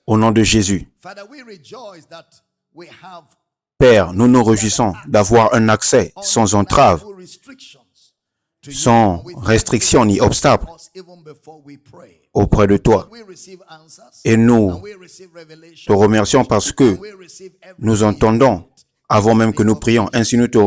Au nom de Jésus. Père, nous nous réjouissons d'avoir un accès sans entrave, sans restriction ni obstacle auprès de toi. Et nous te remercions parce que nous entendons avant même que nous prions. Ainsi, nous te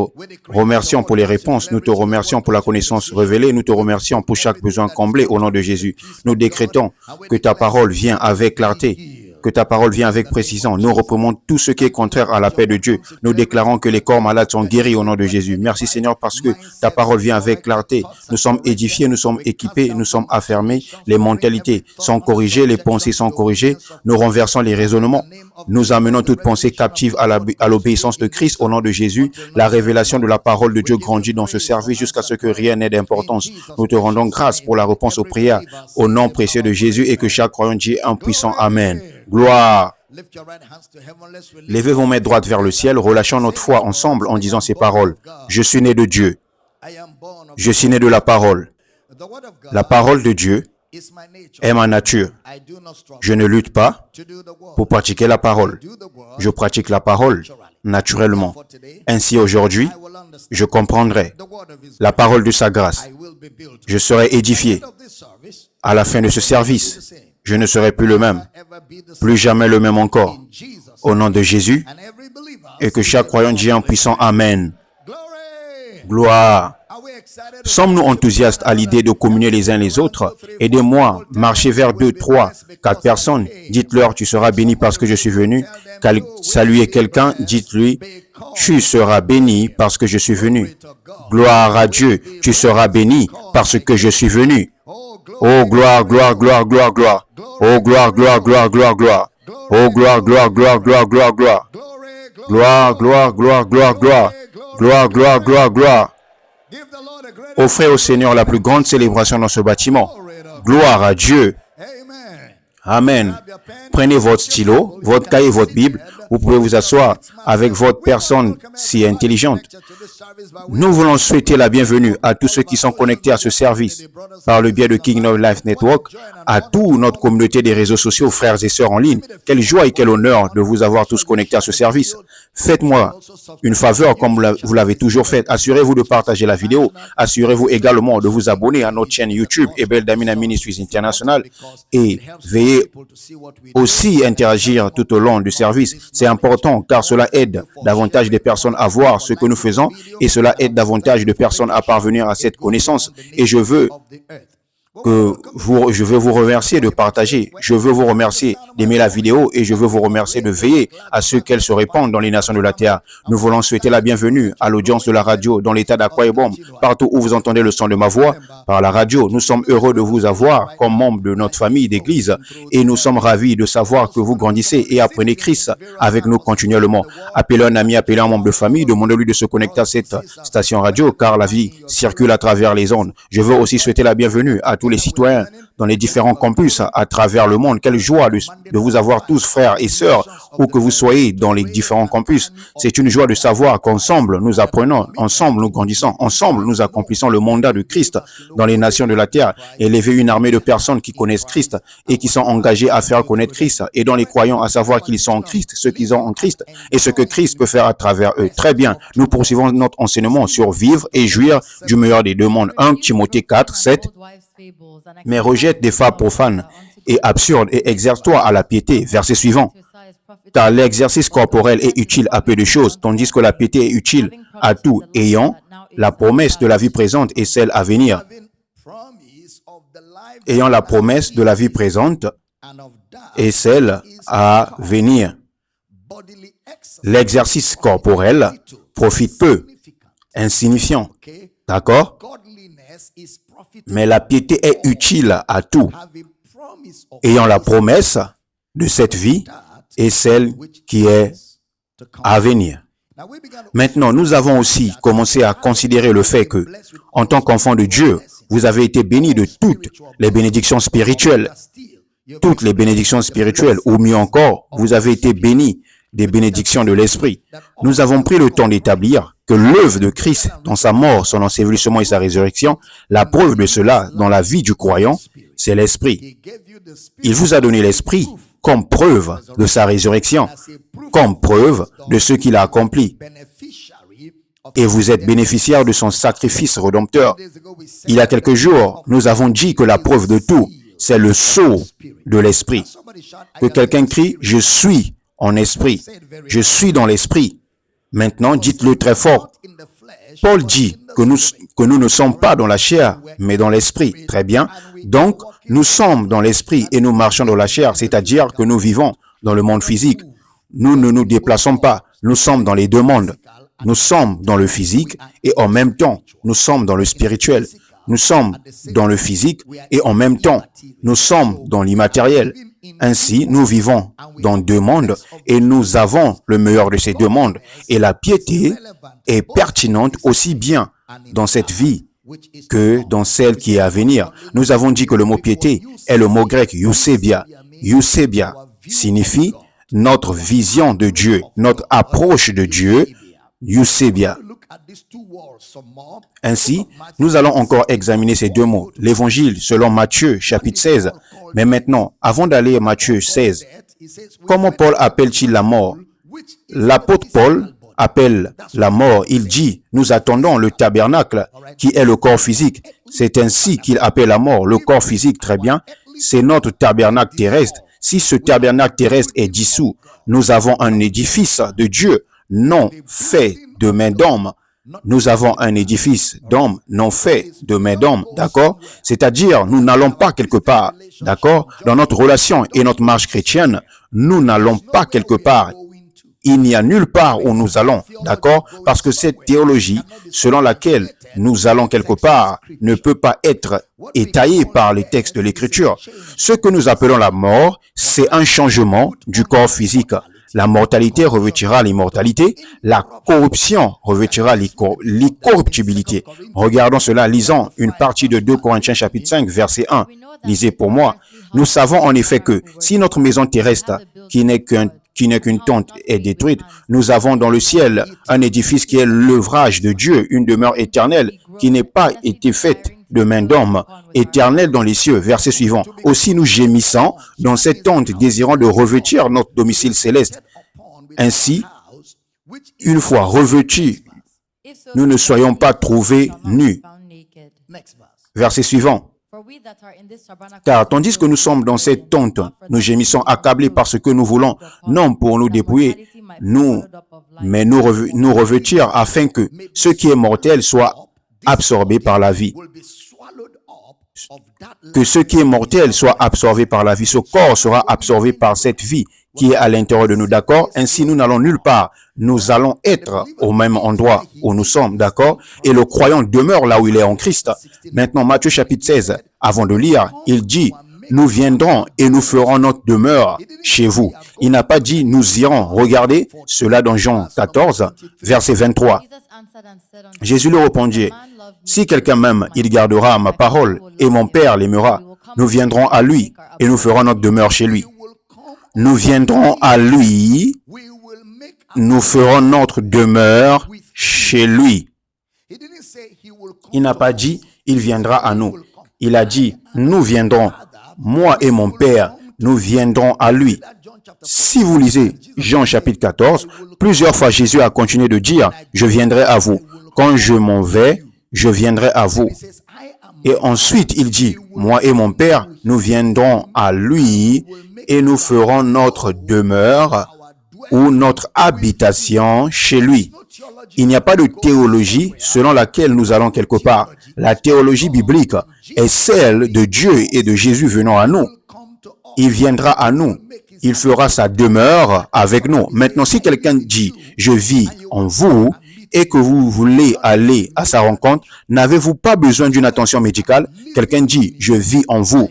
remercions pour les réponses, nous te remercions pour la connaissance révélée, nous te remercions pour chaque besoin comblé au nom de Jésus. Nous décrétons que ta parole vient avec clarté, que ta parole vient avec précision. Nous reprenons tout ce qui est contraire à la paix de Dieu. Nous déclarons que les corps malades sont guéris au nom de Jésus. Merci Seigneur parce que ta parole vient avec clarté. Nous sommes édifiés, nous sommes équipés, nous sommes affermés. Les mentalités sont corrigées, les pensées sont corrigées. Nous renversons les raisonnements. Nous amenons toute pensée captive à l'obéissance de Christ au nom de Jésus. La révélation de la parole de Dieu grandit dans ce service jusqu'à ce que rien n'ait d'importance. Nous te rendons grâce pour la réponse aux prières au nom précieux de Jésus et que chaque croyant dit un puissant Amen. Gloire. Levez vos mains droites vers le ciel, relâchons notre foi ensemble en disant ces paroles. Je suis né de Dieu. Je suis né de la parole. La parole de Dieu est ma nature. Je ne lutte pas pour pratiquer la parole. Je pratique la parole naturellement. Ainsi aujourd'hui, je comprendrai la parole de sa grâce. Je serai édifié. À la fin de ce service, je ne serai plus le même, plus jamais le même encore. Au nom de Jésus, et que chaque croyant dise en puissant Amen. Gloire. Sommes-nous enthousiastes à l'idée de communier les uns les autres? Aidez-moi, marchez vers 2, 3, 4 personnes. Dites-leur, tu seras béni parce que je suis venu. Saluez quelqu'un, dites-lui, tu seras béni parce que je suis venu. Gloire à Dieu, tu seras béni parce que je suis venu. Oh, gloire, gloire, gloire, gloire, gloire. Oh, gloire, gloire, gloire, gloire, gloire. Oh, gloire, gloire, gloire, gloire, gloire, gloire. Gloire, gloire, gloire, gloire, gloire. Gloire, gloire, gloire, gloire. Offrez au Seigneur la plus grande célébration dans ce bâtiment. Gloire à Dieu. Amen. Prenez votre stylo, votre cahier, votre Bible. Vous pouvez vous asseoir avec votre personne si intelligente. Nous voulons souhaiter la bienvenue à tous ceux qui sont connectés à ce service par le biais de Kingdom Life Network, à toute notre communauté des réseaux sociaux, frères et sœurs en ligne. Quelle joie et quel honneur de vous avoir tous connectés à ce service. Faites-moi une faveur comme vous l'avez toujours fait. Assurez-vous de partager la vidéo. Assurez-vous également de vous abonner à notre chaîne YouTube Ebel Damina Ministries International et veillez aussi interagir tout au long du service. C'est important car cela aide davantage des personnes à voir ce que nous faisons et cela aide davantage de personnes à parvenir à cette connaissance. Et je veux vous remercier de partager. Je veux vous remercier d'aimer la vidéo et je veux vous remercier de veiller à ce qu'elle se répande dans les nations de la terre. Nous voulons souhaiter la bienvenue à l'audience de la radio dans l'état d'Akwa Ibom, partout où vous entendez le son de ma voix par la radio. Nous sommes heureux de vous avoir comme membre de notre famille d'église et nous sommes ravis de savoir que vous grandissez et apprenez Christ avec nous continuellement. Appelez un ami, appelez un membre de famille, demandez-lui de se connecter à cette station radio car la vie circule à travers les ondes. Je veux aussi souhaiter la bienvenue à tous les citoyens dans les différents campus à travers le monde. Quelle joie de vous avoir tous, frères et sœurs, où que vous soyez dans les différents campus. C'est une joie de savoir qu'ensemble, nous apprenons, ensemble, nous grandissons, ensemble, nous accomplissons le mandat de Christ dans les nations de la terre. Élever une armée de personnes qui connaissent Christ et qui sont engagées à faire connaître Christ et dont les croyants à savoir qu'ils sont en Christ, ceux qui sont en Christ et ce que Christ peut faire à travers eux. Très bien. Nous poursuivons notre enseignement sur vivre et jouir du meilleur des deux mondes. 1 Timothée 4, 7. Mais rejette des fables profanes et absurdes et exerce-toi à la piété. Verset suivant. Car l'exercice corporel est utile à peu de choses, tandis que la piété est utile à tout, ayant la promesse de la vie présente et celle à venir. Ayant la promesse de la vie présente et celle à venir. L'exercice corporel profite peu, insignifiant. D'accord? Mais la piété est utile à tout, ayant la promesse de cette vie et celle qui est à venir. Maintenant, nous avons aussi commencé à considérer le fait que, en tant qu'enfant de Dieu, vous avez été bénis de toutes les bénédictions spirituelles. Toutes les bénédictions spirituelles, ou mieux encore, vous avez été bénis des bénédictions de l'Esprit. Nous avons pris le temps d'établir que l'œuvre de Christ dans sa mort, son ensevelissement et sa résurrection, la preuve de cela dans la vie du croyant, c'est l'Esprit. Il vous a donné l'Esprit comme preuve de sa résurrection, comme preuve de ce qu'il a accompli. Et vous êtes bénéficiaire de son sacrifice rédempteur. Il y a quelques jours, nous avons dit que la preuve de tout, c'est le sceau de l'Esprit. Que quelqu'un crie, « Je suis en esprit. Je suis dans l'Esprit. » Maintenant, dites-le très fort. Paul dit que nous ne sommes pas dans la chair, mais dans l'Esprit. Très bien. Donc, nous sommes dans l'Esprit et nous marchons dans la chair, c'est-à-dire que nous vivons dans le monde physique. Nous ne nous déplaçons pas. Nous sommes dans les deux mondes. Nous sommes dans le physique et en même temps, nous sommes dans le spirituel. Nous sommes dans le physique et en même temps, nous sommes dans l'immatériel. Ainsi, nous vivons dans deux mondes et nous avons le meilleur de ces deux mondes. Et la piété est pertinente aussi bien dans cette vie que dans celle qui est à venir. Nous avons dit que le mot piété est le mot grec eusebia. Eusebia signifie notre vision de Dieu, notre approche de Dieu. Eusebia. Ainsi, nous allons encore examiner ces deux mots. L'Évangile selon Matthieu, chapitre 16. Mais maintenant, avant d'aller à Matthieu 16, comment Paul appelle-t-il la mort? L'apôtre Paul appelle la mort. Il dit, nous attendons le tabernacle qui est le corps physique. C'est ainsi qu'il appelle la mort. Le corps physique, très bien, c'est notre tabernacle terrestre. Si ce tabernacle terrestre est dissous, nous avons un édifice de Dieu non fait de main d'homme. Nous avons un édifice d'homme non fait de main d'homme, d'accord? C'est-à-dire, nous n'allons pas quelque part, d'accord? Dans notre relation et notre marche chrétienne, nous n'allons pas quelque part. Il n'y a nulle part où nous allons, d'accord? Parce que cette théologie, selon laquelle nous allons quelque part, ne peut pas être étayée par les textes de l'Écriture. Ce que nous appelons la mort, c'est un changement du corps physique. La mortalité revêtira l'immortalité, la corruption revêtira l'incorruptibilité. Regardons cela, lisons une partie de 2 Corinthiens chapitre 5, verset 1. Lisez pour moi. Nous savons en effet que si notre maison terrestre, qui n'est qu'une tente, est détruite, nous avons dans le ciel un édifice qui est l'œuvrage de Dieu, une demeure éternelle qui n'est pas été faite de main d'homme, éternelle dans les cieux. Verset suivant. Aussi nous gémissons dans cette tente, désirant de revêtir notre domicile céleste. Ainsi, une fois revêtus, nous ne soyons pas trouvés nus. Verset suivant. Car tandis que nous sommes dans cette tente, nous gémissons accablés parce que nous voulons, non pour nous dépouiller, mais nous revêtir afin que ce qui est mortel soit absorbé par la vie. Que ce qui est mortel soit absorbé par la vie. Ce corps sera absorbé par cette vie qui est à l'intérieur de nous, d'accord? Ainsi, nous n'allons nulle part. Nous allons être au même endroit où nous sommes, d'accord? Et le croyant demeure là où il est en Christ. Maintenant, Matthieu chapitre 16, avant de lire, il dit, nous viendrons et nous ferons notre demeure chez vous. Il n'a pas dit, nous irons. Regardez cela dans Jean 14, verset 23. Jésus lui répondit, si quelqu'un m'aime, il gardera ma parole et mon Père l'aimera. Nous viendrons à lui et nous ferons notre demeure chez lui. Nous viendrons à lui, nous ferons notre demeure chez lui. Il n'a pas dit, il viendra à nous. Il a dit, nous viendrons, moi et mon Père, nous viendrons à lui. Si vous lisez Jean chapitre 14, plusieurs fois Jésus a continué de dire, je viendrai à vous. Quand je m'en vais, je viendrai à vous. Et ensuite, il dit, moi et mon Père, nous viendrons à lui et nous ferons notre demeure ou notre habitation chez lui. Il n'y a pas de théologie selon laquelle nous allons quelque part. La théologie biblique est celle de Dieu et de Jésus venant à nous. Il viendra à nous. Il fera sa demeure avec nous. Maintenant, si quelqu'un dit, je vis en vous, et que vous voulez aller à sa rencontre, n'avez-vous pas besoin d'une attention médicale? Quelqu'un dit, je vis en vous,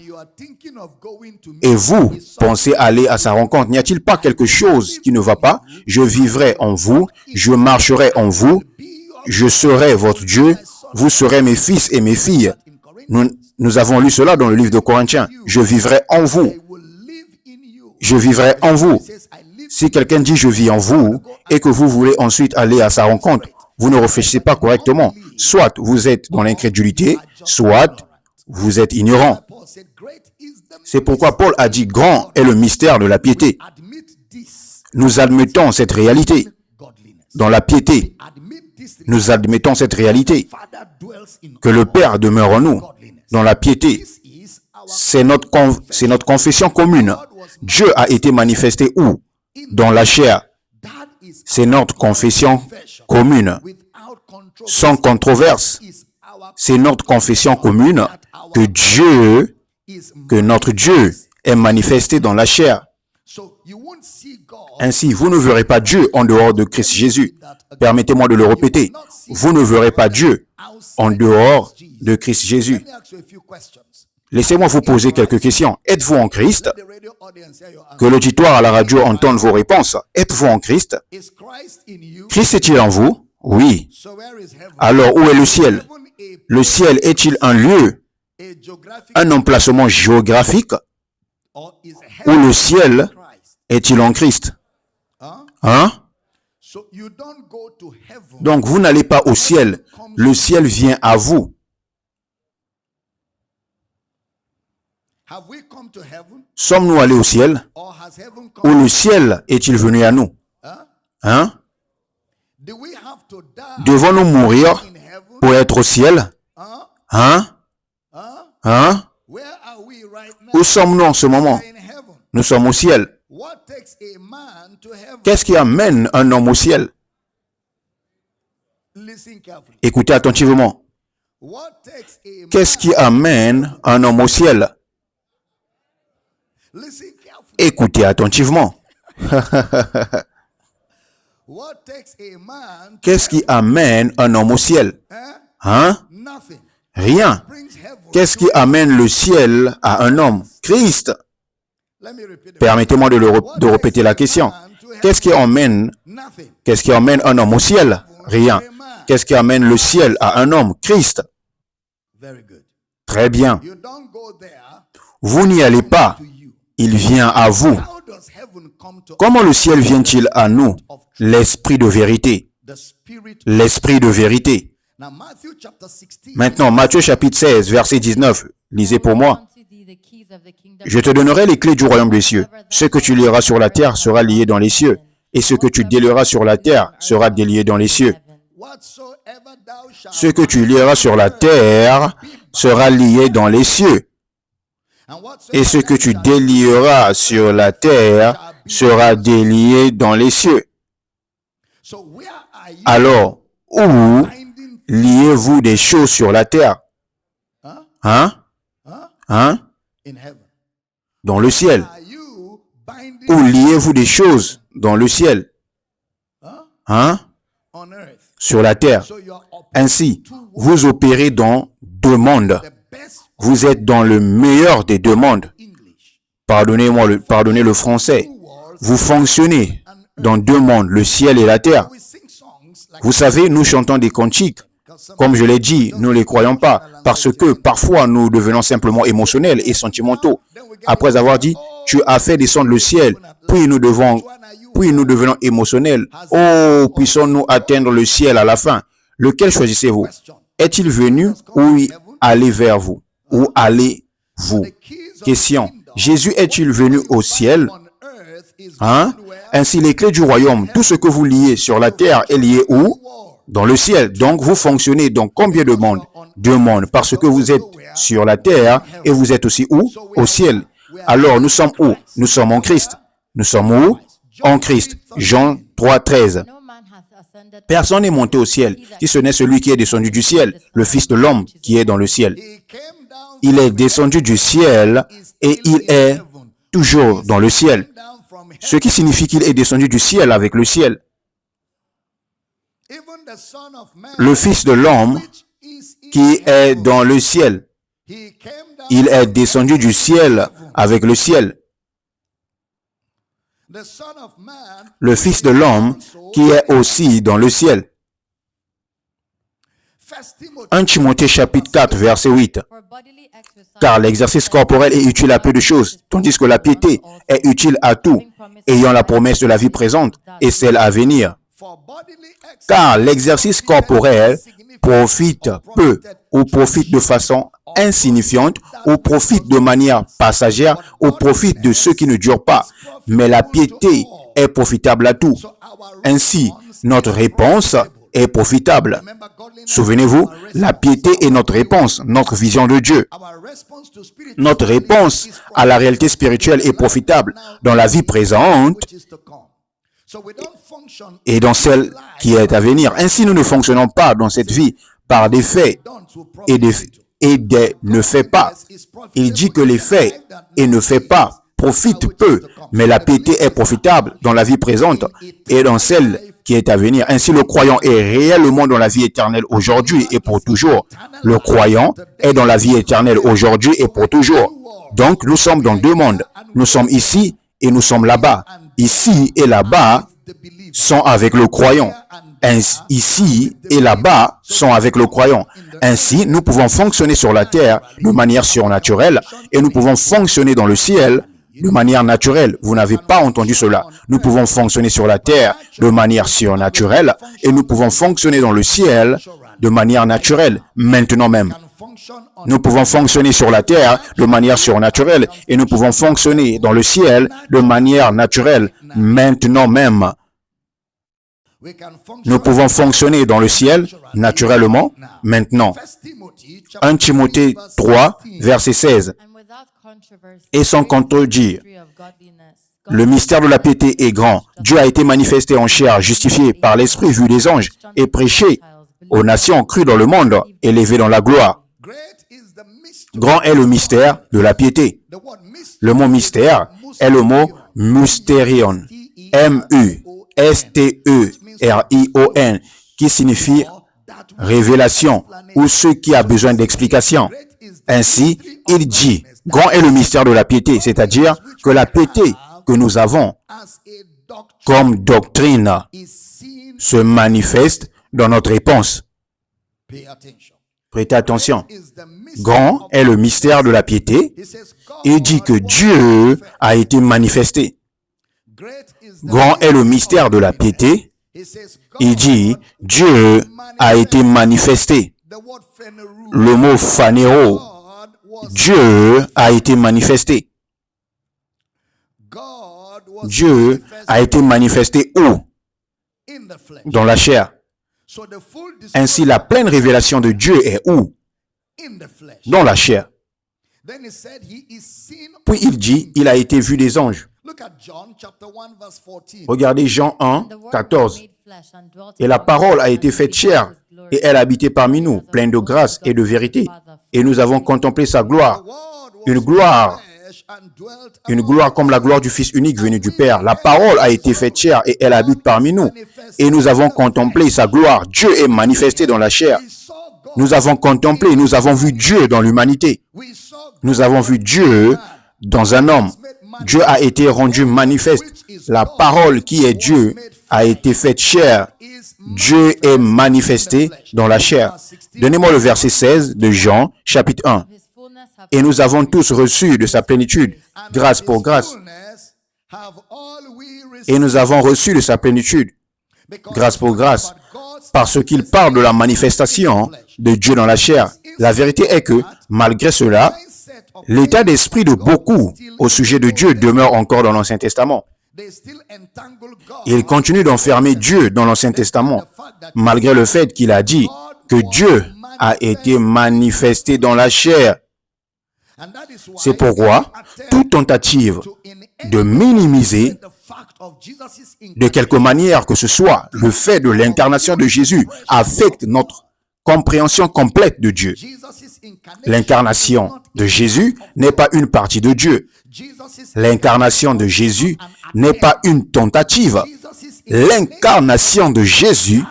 et vous pensez aller à sa rencontre. N'y a-t-il pas quelque chose qui ne va pas? Je vivrai en vous, je marcherai en vous, je serai votre Dieu, vous serez mes fils et mes filles. Nous avons lu cela dans le livre de Corinthiens. Je vivrai en vous. Je vivrai en vous. Si quelqu'un dit « je vis en vous » et que vous voulez ensuite aller à sa rencontre, vous ne réfléchissez pas correctement. Soit vous êtes dans l'incrédulité, soit vous êtes ignorant. C'est pourquoi Paul a dit, grand est le mystère de la piété. Nous admettons cette réalité dans la piété. Nous admettons cette réalité que le Père demeure en nous dans la piété. C'est notre confession commune. Dieu a été manifesté où? Dans la chair. C'est notre confession commune. Sans controverse. C'est notre confession commune que notre Dieu est manifesté dans la chair. Ainsi, vous ne verrez pas Dieu en dehors de Christ Jésus. Permettez-moi de le répéter. Vous ne verrez pas Dieu en dehors de Christ Jésus. Laissez-moi vous poser quelques questions. Êtes-vous en Christ? Que l'auditoire à la radio entende vos réponses. Êtes-vous en Christ? Christ est-il en vous? Oui. Alors, où est le ciel? Le ciel est-il un lieu, un emplacement géographique? Ou le ciel est-il en Christ? Hein? Donc, vous n'allez pas au ciel. Le ciel vient à vous. Sommes-nous allés au ciel? Ou le ciel est-il venu à nous? Hein? Devons-nous mourir pour être au ciel? Hein? Hein? Où sommes-nous en ce moment? Nous sommes au ciel. Qu'est-ce qui amène un homme au ciel? Écoutez attentivement. Qu'est-ce qui amène un homme au ciel? Écoutez attentivement. Qu'est-ce qui amène un homme au ciel? Hein? Rien. Qu'est-ce qui amène le ciel à un homme? Christ. Permettez-moi de répéter la question. Qu'est-ce qui amène un homme au ciel? Rien. Qu'est-ce qui amène le ciel à un homme? Christ. Très bien. Vous n'y allez pas. Il vient à vous. Comment le ciel vient-il à nous? L'esprit de vérité. L'esprit de vérité. Maintenant, Matthieu chapitre 16, verset 19. Lisez pour moi. Je te donnerai les clés du royaume des cieux. Ce que tu lieras sur la terre sera lié dans les cieux. Et ce que tu délieras sur la terre sera délié dans les cieux. Ce que tu lieras sur la terre sera lié dans les cieux. Et ce que tu délieras sur la terre sera délié dans les cieux. Alors, où liez-vous des choses sur la terre? Hein? Hein? Dans le ciel. Où liez-vous des choses dans le ciel? Hein? Sur la terre. Ainsi, vous opérez dans deux mondes. Vous êtes dans le meilleur des deux mondes. Pardonnez le français. Vous fonctionnez dans deux mondes, le ciel et la terre. Vous savez, nous chantons des cantiques. Comme je l'ai dit, nous ne les croyons pas, parce que parfois nous devenons simplement émotionnels et sentimentaux. Après avoir dit, tu as fait descendre le ciel, puis nous devenons émotionnels. Oh, puissons-nous atteindre le ciel à la fin? Lequel choisissez-vous? Est-il venu ou aller vers vous? Où allez-vous? Question. Jésus est-il venu au ciel? Hein? Ainsi, les clés du royaume, tout ce que vous liez sur la terre est lié où? Dans le ciel. Donc, vous fonctionnez dans combien de mondes? Deux mondes. Parce que vous êtes sur la terre et vous êtes aussi où? Au ciel. Alors, nous sommes où? Nous sommes en Christ. Nous sommes où? En Christ. Jean 3, 13. Personne n'est monté au ciel, si ce n'est celui qui est descendu du ciel, le Fils de l'homme qui est dans le ciel. Il est descendu du ciel et il est toujours dans le ciel. Ce qui signifie qu'il est descendu du ciel avec le ciel. Le Fils de l'homme qui est dans le ciel, il est descendu du ciel avec le ciel. Le Fils de l'homme qui est aussi dans le ciel. 1 Timothée chapitre 4, verset 8. Car l'exercice corporel est utile à peu de choses, tandis que la piété est utile à tout, ayant la promesse de la vie présente et celle à venir. Car l'exercice corporel profite peu ou profitent de façon insignifiante, ou profitent de manière passagère, ou profitent de ceux qui ne durent pas. Mais la piété est profitable à tout. Ainsi, notre réponse est profitable. Souvenez-vous, la piété est notre réponse, notre vision de Dieu. Notre réponse à la réalité spirituelle est profitable dans la vie présente et dans celle qui est à venir. Ainsi, nous ne fonctionnons pas dans cette vie par des faits et des ne faits pas. Il dit que les faits et ne faits pas profitent peu, mais la piété est profitable dans la vie présente et dans celle qui est à venir. Ainsi, le croyant est réellement dans la vie éternelle aujourd'hui et pour toujours. Le croyant est dans la vie éternelle aujourd'hui et pour toujours. Donc, nous sommes dans deux mondes. Nous sommes ici et nous sommes là-bas. Ici et là-bas sont avec le croyant. Ici et là-bas sont avec le croyant. Ainsi, nous pouvons fonctionner sur la terre de manière surnaturelle et nous pouvons fonctionner dans le ciel de manière naturelle. Vous n'avez pas entendu cela. Nous pouvons fonctionner sur la terre de manière surnaturelle et nous pouvons fonctionner dans le ciel de manière naturelle, maintenant même. Nous pouvons fonctionner sur la terre de manière surnaturelle et nous pouvons fonctionner dans le ciel de manière naturelle, maintenant même. Nous pouvons fonctionner dans le ciel naturellement, maintenant. 1 Timothée 3, verset 16. Et sans contredire, le mystère de la piété est grand. Dieu a été manifesté en chair, justifié par l'Esprit, vu des anges, et prêché aux nations crues dans le monde, élevé dans la gloire. Grand est le mystère de la piété. Le mot mystère est le mot mysterion, M-U-S-T-E-R-I-O-N, qui signifie révélation ou ce qui a besoin d'explication. Ainsi, il dit, grand est le mystère de la piété, c'est-à-dire que la piété que nous avons comme doctrine se manifeste dans notre réponse. Prêtez attention. Grand est le mystère de la piété. Il dit que Dieu a été manifesté. Grand est le mystère de la piété. Il dit, Dieu a été manifesté. Le mot phanéro, Dieu a été manifesté. Dieu a été manifesté où? Dans la chair. Ainsi, la pleine révélation de Dieu est où? Dans la chair. Puis il dit, il a été vu des anges. Regardez Jean 1, 14. Et la parole a été faite chair, et elle a habité parmi nous, pleine de grâce et de vérité. Et nous avons contemplé sa gloire. Une gloire comme la gloire du Fils unique venu du Père. La parole a été faite chair, et elle habite parmi nous. Et nous avons contemplé sa gloire. Dieu est manifesté dans la chair. Nous avons contemplé, nous avons vu Dieu dans l'humanité. Nous avons vu Dieu dans un homme. Dieu a été rendu manifeste. La parole qui est Dieu a été faite chair. Dieu est manifesté dans la chair. Donnez-moi le verset 16 de Jean, chapitre 1. Et nous avons tous reçu de sa plénitude, grâce pour grâce. Et nous avons reçu de sa plénitude, grâce pour grâce, parce qu'il parle de la manifestation de Dieu dans la chair. La vérité est que, malgré cela, l'état d'esprit de beaucoup au sujet de Dieu demeure encore dans l'Ancien Testament. Ils continuent d'enfermer Dieu dans l'Ancien Testament, malgré le fait qu'il a dit que Dieu a été manifesté dans la chair. C'est pourquoi toute tentative de minimiser de quelque manière que ce soit le fait de l'incarnation de Jésus affecte notre compréhension complète de Dieu. L'incarnation de Jésus n'est pas une partie de Dieu. L'incarnation de Jésus n'est pas une tentative. L'incarnation de Jésus,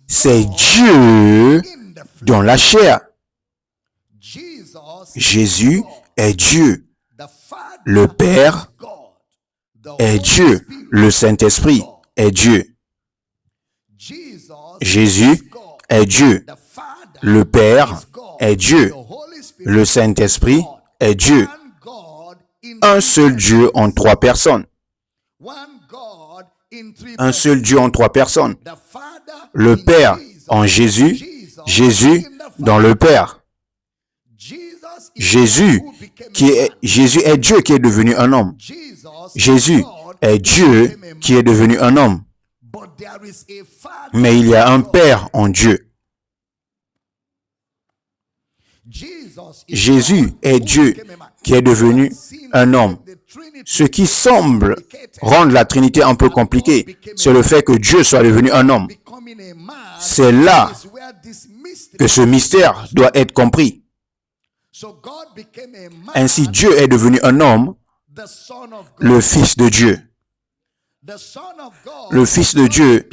c'est Dieu dans la chair. Jésus est Dieu. Le Père est Dieu. Le Saint-Esprit est Dieu. Jésus est Dieu. Le Père est Dieu. Le Saint-Esprit est Dieu. Un seul Dieu en trois personnes. Un seul Dieu en trois personnes. Le Père en Jésus, Jésus dans le Père. Jésus est Dieu qui est devenu un homme. Jésus est Dieu qui est devenu un homme. Mais il y a un Père en Dieu. Jésus est Dieu qui est devenu un homme. Ce qui semble rendre la Trinité un peu compliquée, c'est le fait que Dieu soit devenu un homme. C'est là que ce mystère doit être compris. Ainsi, Dieu est devenu un homme, le Fils de Dieu. Le Fils de Dieu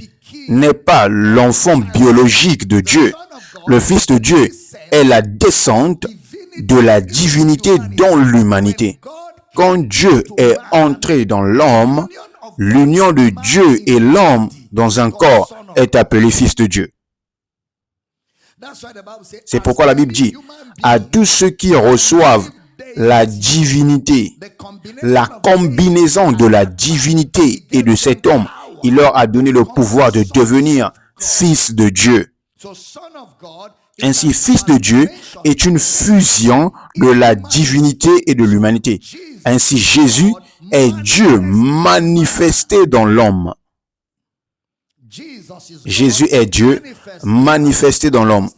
n'est pas l'enfant biologique de Dieu. Le Fils de Dieu est la descente de la divinité dans l'humanité. Quand Dieu est entré dans l'homme, l'union de Dieu et l'homme dans un corps est appelée Fils de Dieu. C'est pourquoi la Bible dit, à tous ceux qui reçoivent la divinité, la combinaison de la divinité et de cet homme, il leur a donné le pouvoir de devenir fils de Dieu. Ainsi, fils de Dieu est une fusion de la divinité et de l'humanité. Ainsi, Jésus est Dieu manifesté dans l'homme. Jésus est Dieu manifesté dans l'homme.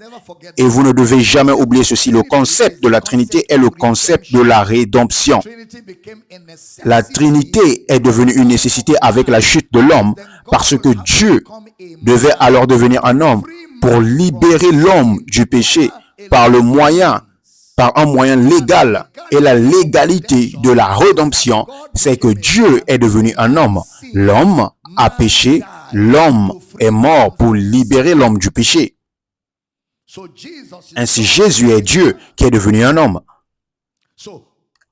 Et vous ne devez jamais oublier ceci. Le concept de la Trinité est le concept de la rédemption. La Trinité est devenue une nécessité avec la chute de l'homme parce que Dieu devait alors devenir un homme pour libérer l'homme du péché par un moyen légal. Et la légalité de la rédemption, c'est que Dieu est devenu un homme. L'homme a péché, l'homme est mort pour libérer l'homme du péché. Ainsi, Jésus est Dieu qui est devenu un homme.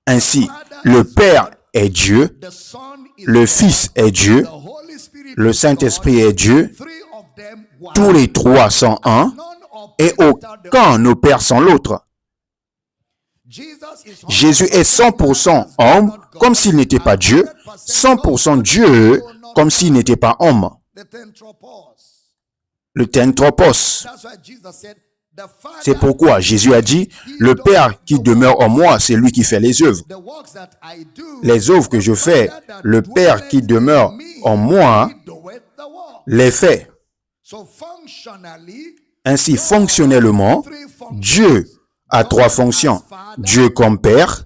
Ainsi, le Père est Dieu, le Fils est Dieu, le Saint-Esprit est Dieu, tous les trois sont un, et aucun n'opère sans l'autre. Jésus est 100% homme, comme s'il n'était pas Dieu, 100% Dieu, comme s'il n'était pas homme. Le Tentropos. C'est pourquoi Jésus a dit, le Père qui demeure en moi, c'est lui qui fait les œuvres. Les œuvres que je fais, le Père qui demeure en moi les fait. Ainsi, fonctionnellement, Dieu a trois fonctions. Dieu comme Père,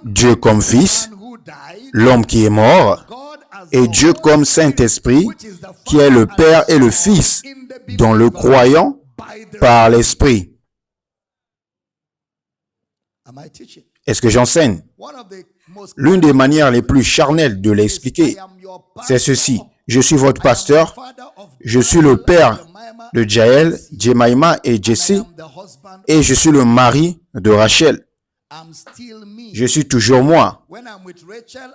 Dieu comme Fils, l'homme qui est mort, et Dieu comme Saint-Esprit, qui est le Père et le Fils, dont le croyant par l'Esprit. Est-ce que j'enseigne? L'une des manières les plus charnelles de l'expliquer, c'est ceci. Je suis votre pasteur, je suis le père de Jaël, Jemima et Jesse, et je suis le mari de Rachel. Je suis toujours moi.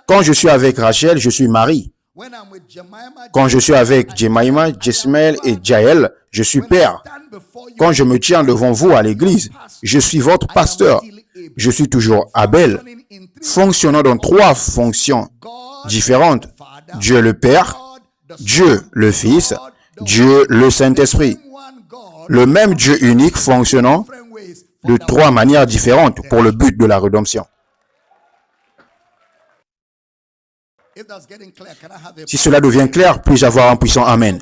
Quand je suis avec Rachel, je suis mari. Quand je suis avec Jemima, Jesmaël et Jaël, je suis père. Quand je me tiens devant vous à l'église, je suis votre pasteur. Je suis toujours Abel, fonctionnant dans trois fonctions différentes. Dieu le Père, Dieu le Fils, Dieu le Saint-Esprit. Le même Dieu unique fonctionnant de trois manières différentes pour le but de la rédemption. Si cela devient clair, puis-je avoir un puissant Amen?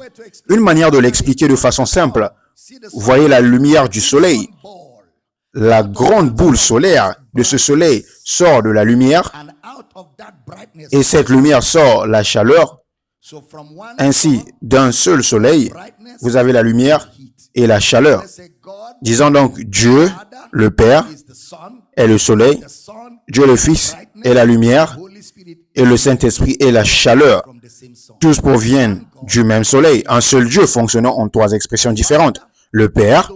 Une manière de l'expliquer de façon simple. Vous voyez la lumière du soleil. La grande boule solaire de ce soleil sort de la lumière et cette lumière sort la chaleur. Ainsi, d'un seul soleil, vous avez la lumière et la chaleur. Disons donc Dieu, le Père, est le soleil, Dieu le Fils est la lumière, et le Saint-Esprit est la chaleur. Tous proviennent du même soleil, un seul Dieu fonctionnant en trois expressions différentes. Le Père,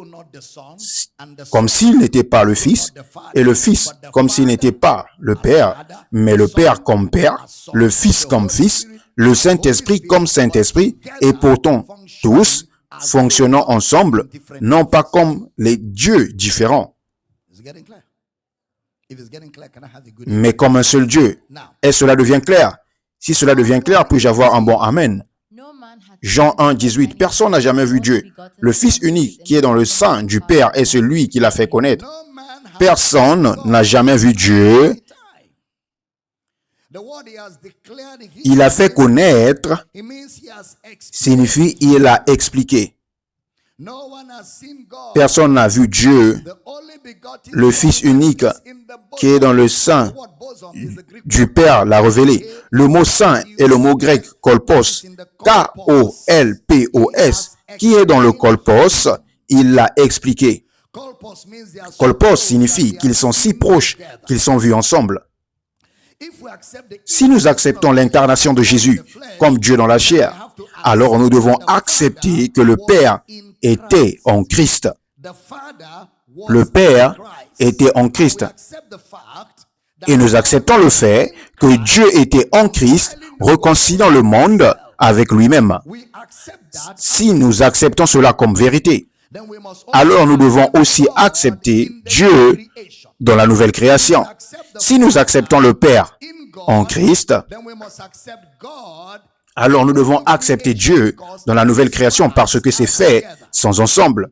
comme s'il n'était pas le Fils, et le Fils, comme s'il n'était pas le Père, mais le Père comme Père, le Fils comme Fils, le Saint-Esprit comme Saint-Esprit, et pourtant tous fonctionnant ensemble, non pas comme les dieux différents, mais comme un seul Dieu. Et cela devient clair. Si cela devient clair, puis-je avoir un bon Amen? Jean 1, 18. Personne n'a jamais vu Dieu. Le Fils unique qui est dans le sein du Père est celui qui l'a fait connaître. Personne n'a jamais vu Dieu. Il a fait connaître signifie il a expliqué. Personne n'a vu Dieu. Le Fils unique qui est dans le sein du Père l'a révélé. Le mot saint est le mot grec kolpos, K-O-L-P-O-S, qui est dans le kolpos, il l'a expliqué. Kolpos signifie qu'ils sont si proches qu'ils sont vus ensemble. Si nous acceptons l'incarnation de Jésus comme Dieu dans la chair, alors nous devons accepter que le Père était en Christ. Le Père était en Christ. Et nous acceptons le fait que Dieu était en Christ, réconciliant le monde avec lui-même. Si nous acceptons cela comme vérité, alors nous devons aussi accepter Dieu dans la nouvelle création. Si nous acceptons le Père en Christ, alors nous devons accepter Dieu dans la nouvelle création parce que c'est fait sans ensemble.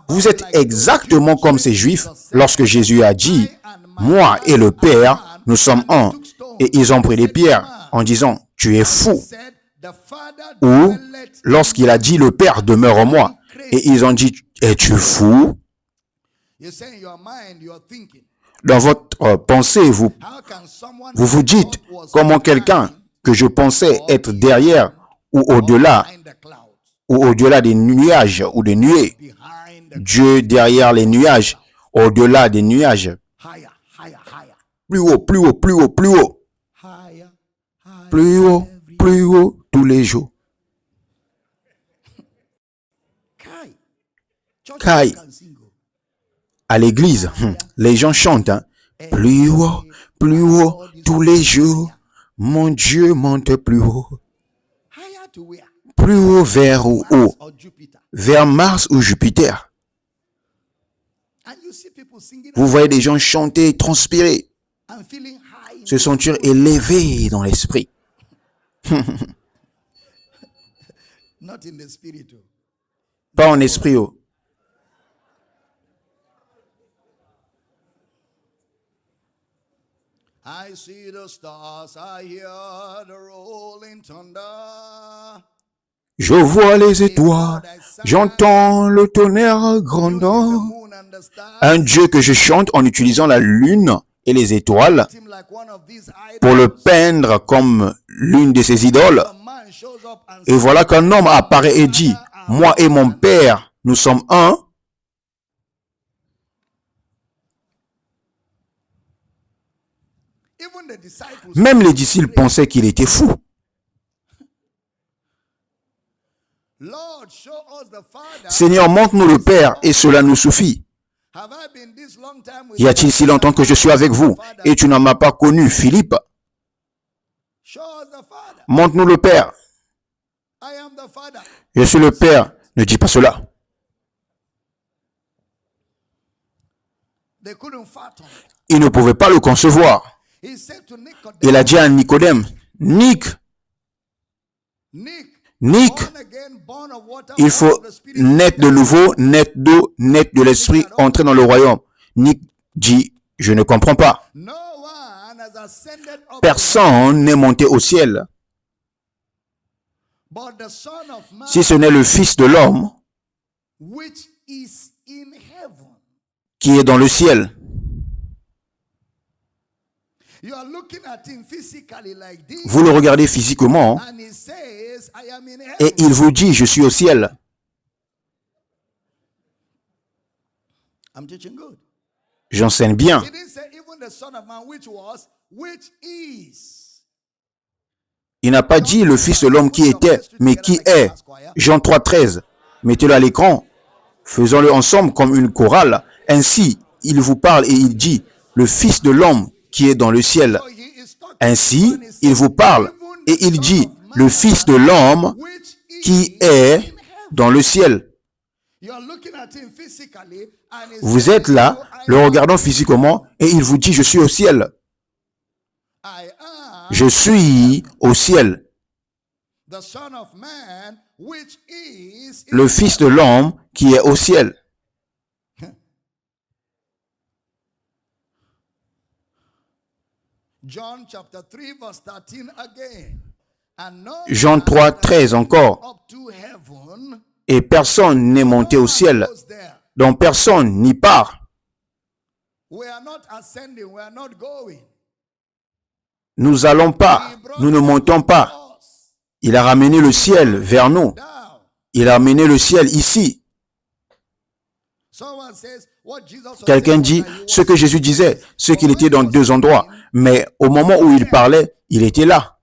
Vous êtes exactement comme ces Juifs lorsque Jésus a dit « Moi et le Père, nous sommes un ». Et ils ont pris des pierres en disant « Tu es fou ». Ou lorsqu'il a dit « Le Père demeure en moi ». Et ils ont dit « Es-tu fou ?» Dans votre pensée, vous vous dites comment quelqu'un que je pensais être derrière ou au-delà des nuages ou des nuées, Dieu derrière les nuages, au-delà des nuages, plus haut, plus haut, plus haut, plus haut, plus haut, plus haut tous les jours. Kai. À l'église, les gens chantent, hein, plus haut tous les jours. Mon Dieu monte plus haut. Plus haut vers où? Vers Mars ou Jupiter. Vous voyez des gens chanter, transpirer, se sentir élevés dans l'esprit. Pas en esprit. Oh. I see the stars, I hear the rolling thunder. Je vois les étoiles, j'entends le tonnerre grondant. Un Dieu que je chante en utilisant la lune et les étoiles pour le peindre comme l'une de ses idoles. Et voilà qu'un homme apparaît et dit, « Moi et mon Père, nous sommes un. » Même les disciples pensaient qu'il était fou. Seigneur, montre-nous le Père et cela nous suffit. Y a-t-il si longtemps que je suis avec vous et tu n'en m'as pas connu, Philippe? Montre-nous le Père. Je suis le Père. Ne dis pas cela. Ils ne pouvaient pas le concevoir. Il a dit à Nicodème, Nick, il faut naître de nouveau, naître d'eau, naître de l'esprit, entrer dans le royaume. Nick dit, je ne comprends pas. Personne n'est monté au ciel. Si ce n'est le Fils de l'homme qui est dans le ciel. Vous le regardez physiquement et il vous dit, je suis au ciel. J'enseigne bien. Il n'a pas dit le Fils de l'homme qui était, mais qui est. Jean 3, 13. Mettez-le à l'écran. Faisons-le ensemble comme une chorale. Ainsi, il vous parle et il dit, le Fils de l'homme qui est dans le ciel. Ainsi, il vous parle et il dit, le Fils de l'homme qui est dans le ciel. Vous êtes là, le regardant physiquement, et il vous dit, je suis au ciel. Je suis au ciel. le Fils de l'homme qui est au ciel. Jean 3, 13 encore. Et personne n'est monté au ciel, dont personne n'y part. Nous allons pas, nous ne montons pas. Il a ramené le ciel vers nous. Il a ramené le ciel ici. Quelqu'un dit ce que Jésus disait, ce qu'il était dans deux endroits. Mais au moment où il parlait, il était là.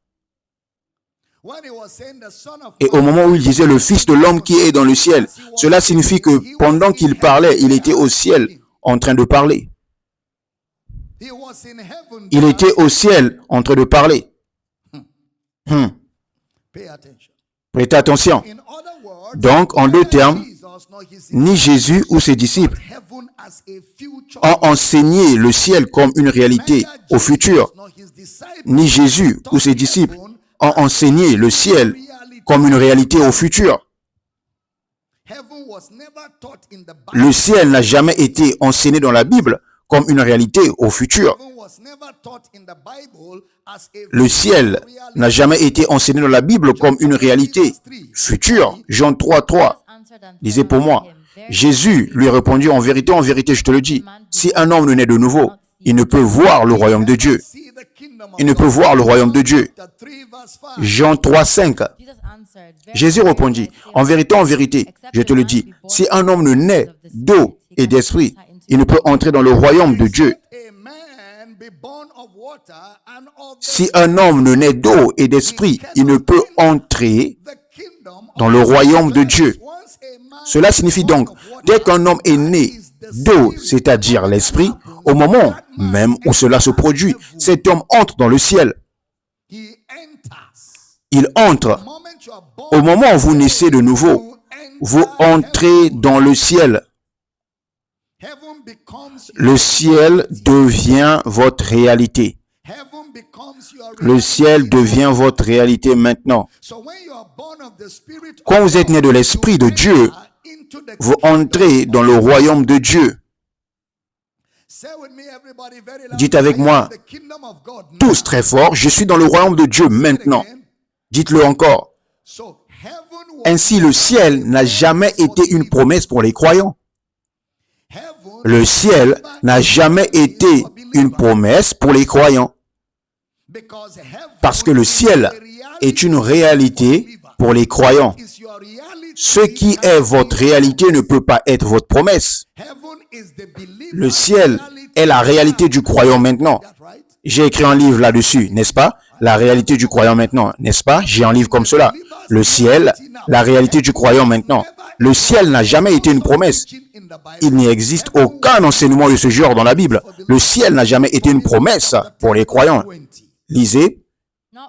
Et au moment où il disait le Fils de l'homme qui est dans le ciel, cela signifie que pendant qu'il parlait, il était au ciel en train de parler. Il était au ciel en train de parler. Prêtez attention. Donc, en deux termes, ni Jésus ou ses disciples ont enseigné le ciel comme une réalité au futur. Ni Jésus ou ses disciples ont enseigné le ciel comme une réalité au futur. Le ciel n'a jamais été enseigné dans la Bible comme une réalité au futur. Le ciel n'a jamais été enseigné dans la Bible comme une réalité future. Jean 3, 3 disait pour moi. Jésus lui répondit, en vérité, je te le dis, si un homme ne naît de nouveau, il ne peut voir le royaume de Dieu. Il ne peut voir le royaume de Dieu. Jean 3, 5. Jésus répondit, en vérité, je te le dis, si un homme ne naît d'eau et d'esprit, il ne peut entrer dans le royaume de Dieu. Si un homme ne naît d'eau et d'esprit, il ne peut entrer dans le royaume de Dieu. Cela signifie donc, dès qu'un homme est né d'eau, c'est-à-dire l'esprit, au moment même où cela se produit, cet homme entre dans le ciel. Il entre. Au moment où vous naissez de nouveau, vous entrez dans le ciel. Le ciel devient votre réalité. Le ciel devient votre réalité maintenant. Quand vous êtes né de l'Esprit de Dieu, vous entrez dans le royaume de Dieu. Dites avec moi, tous très fort, je suis dans le royaume de Dieu maintenant. Dites-le encore. Ainsi, le ciel n'a jamais été une promesse pour les croyants. Le ciel n'a jamais été une promesse pour les croyants. Parce que le ciel est une réalité pour les croyants. Ce qui est votre réalité ne peut pas être votre promesse. Le ciel est la réalité du croyant maintenant. J'ai écrit un livre là-dessus, n'est-ce pas? La réalité du croyant maintenant, n'est-ce pas? J'ai un livre comme cela. Le ciel, la réalité du croyant maintenant. Le ciel n'a jamais été une promesse. Il n'y existe aucun enseignement de ce genre dans la Bible. Le ciel n'a jamais été une promesse pour les croyants. Lisez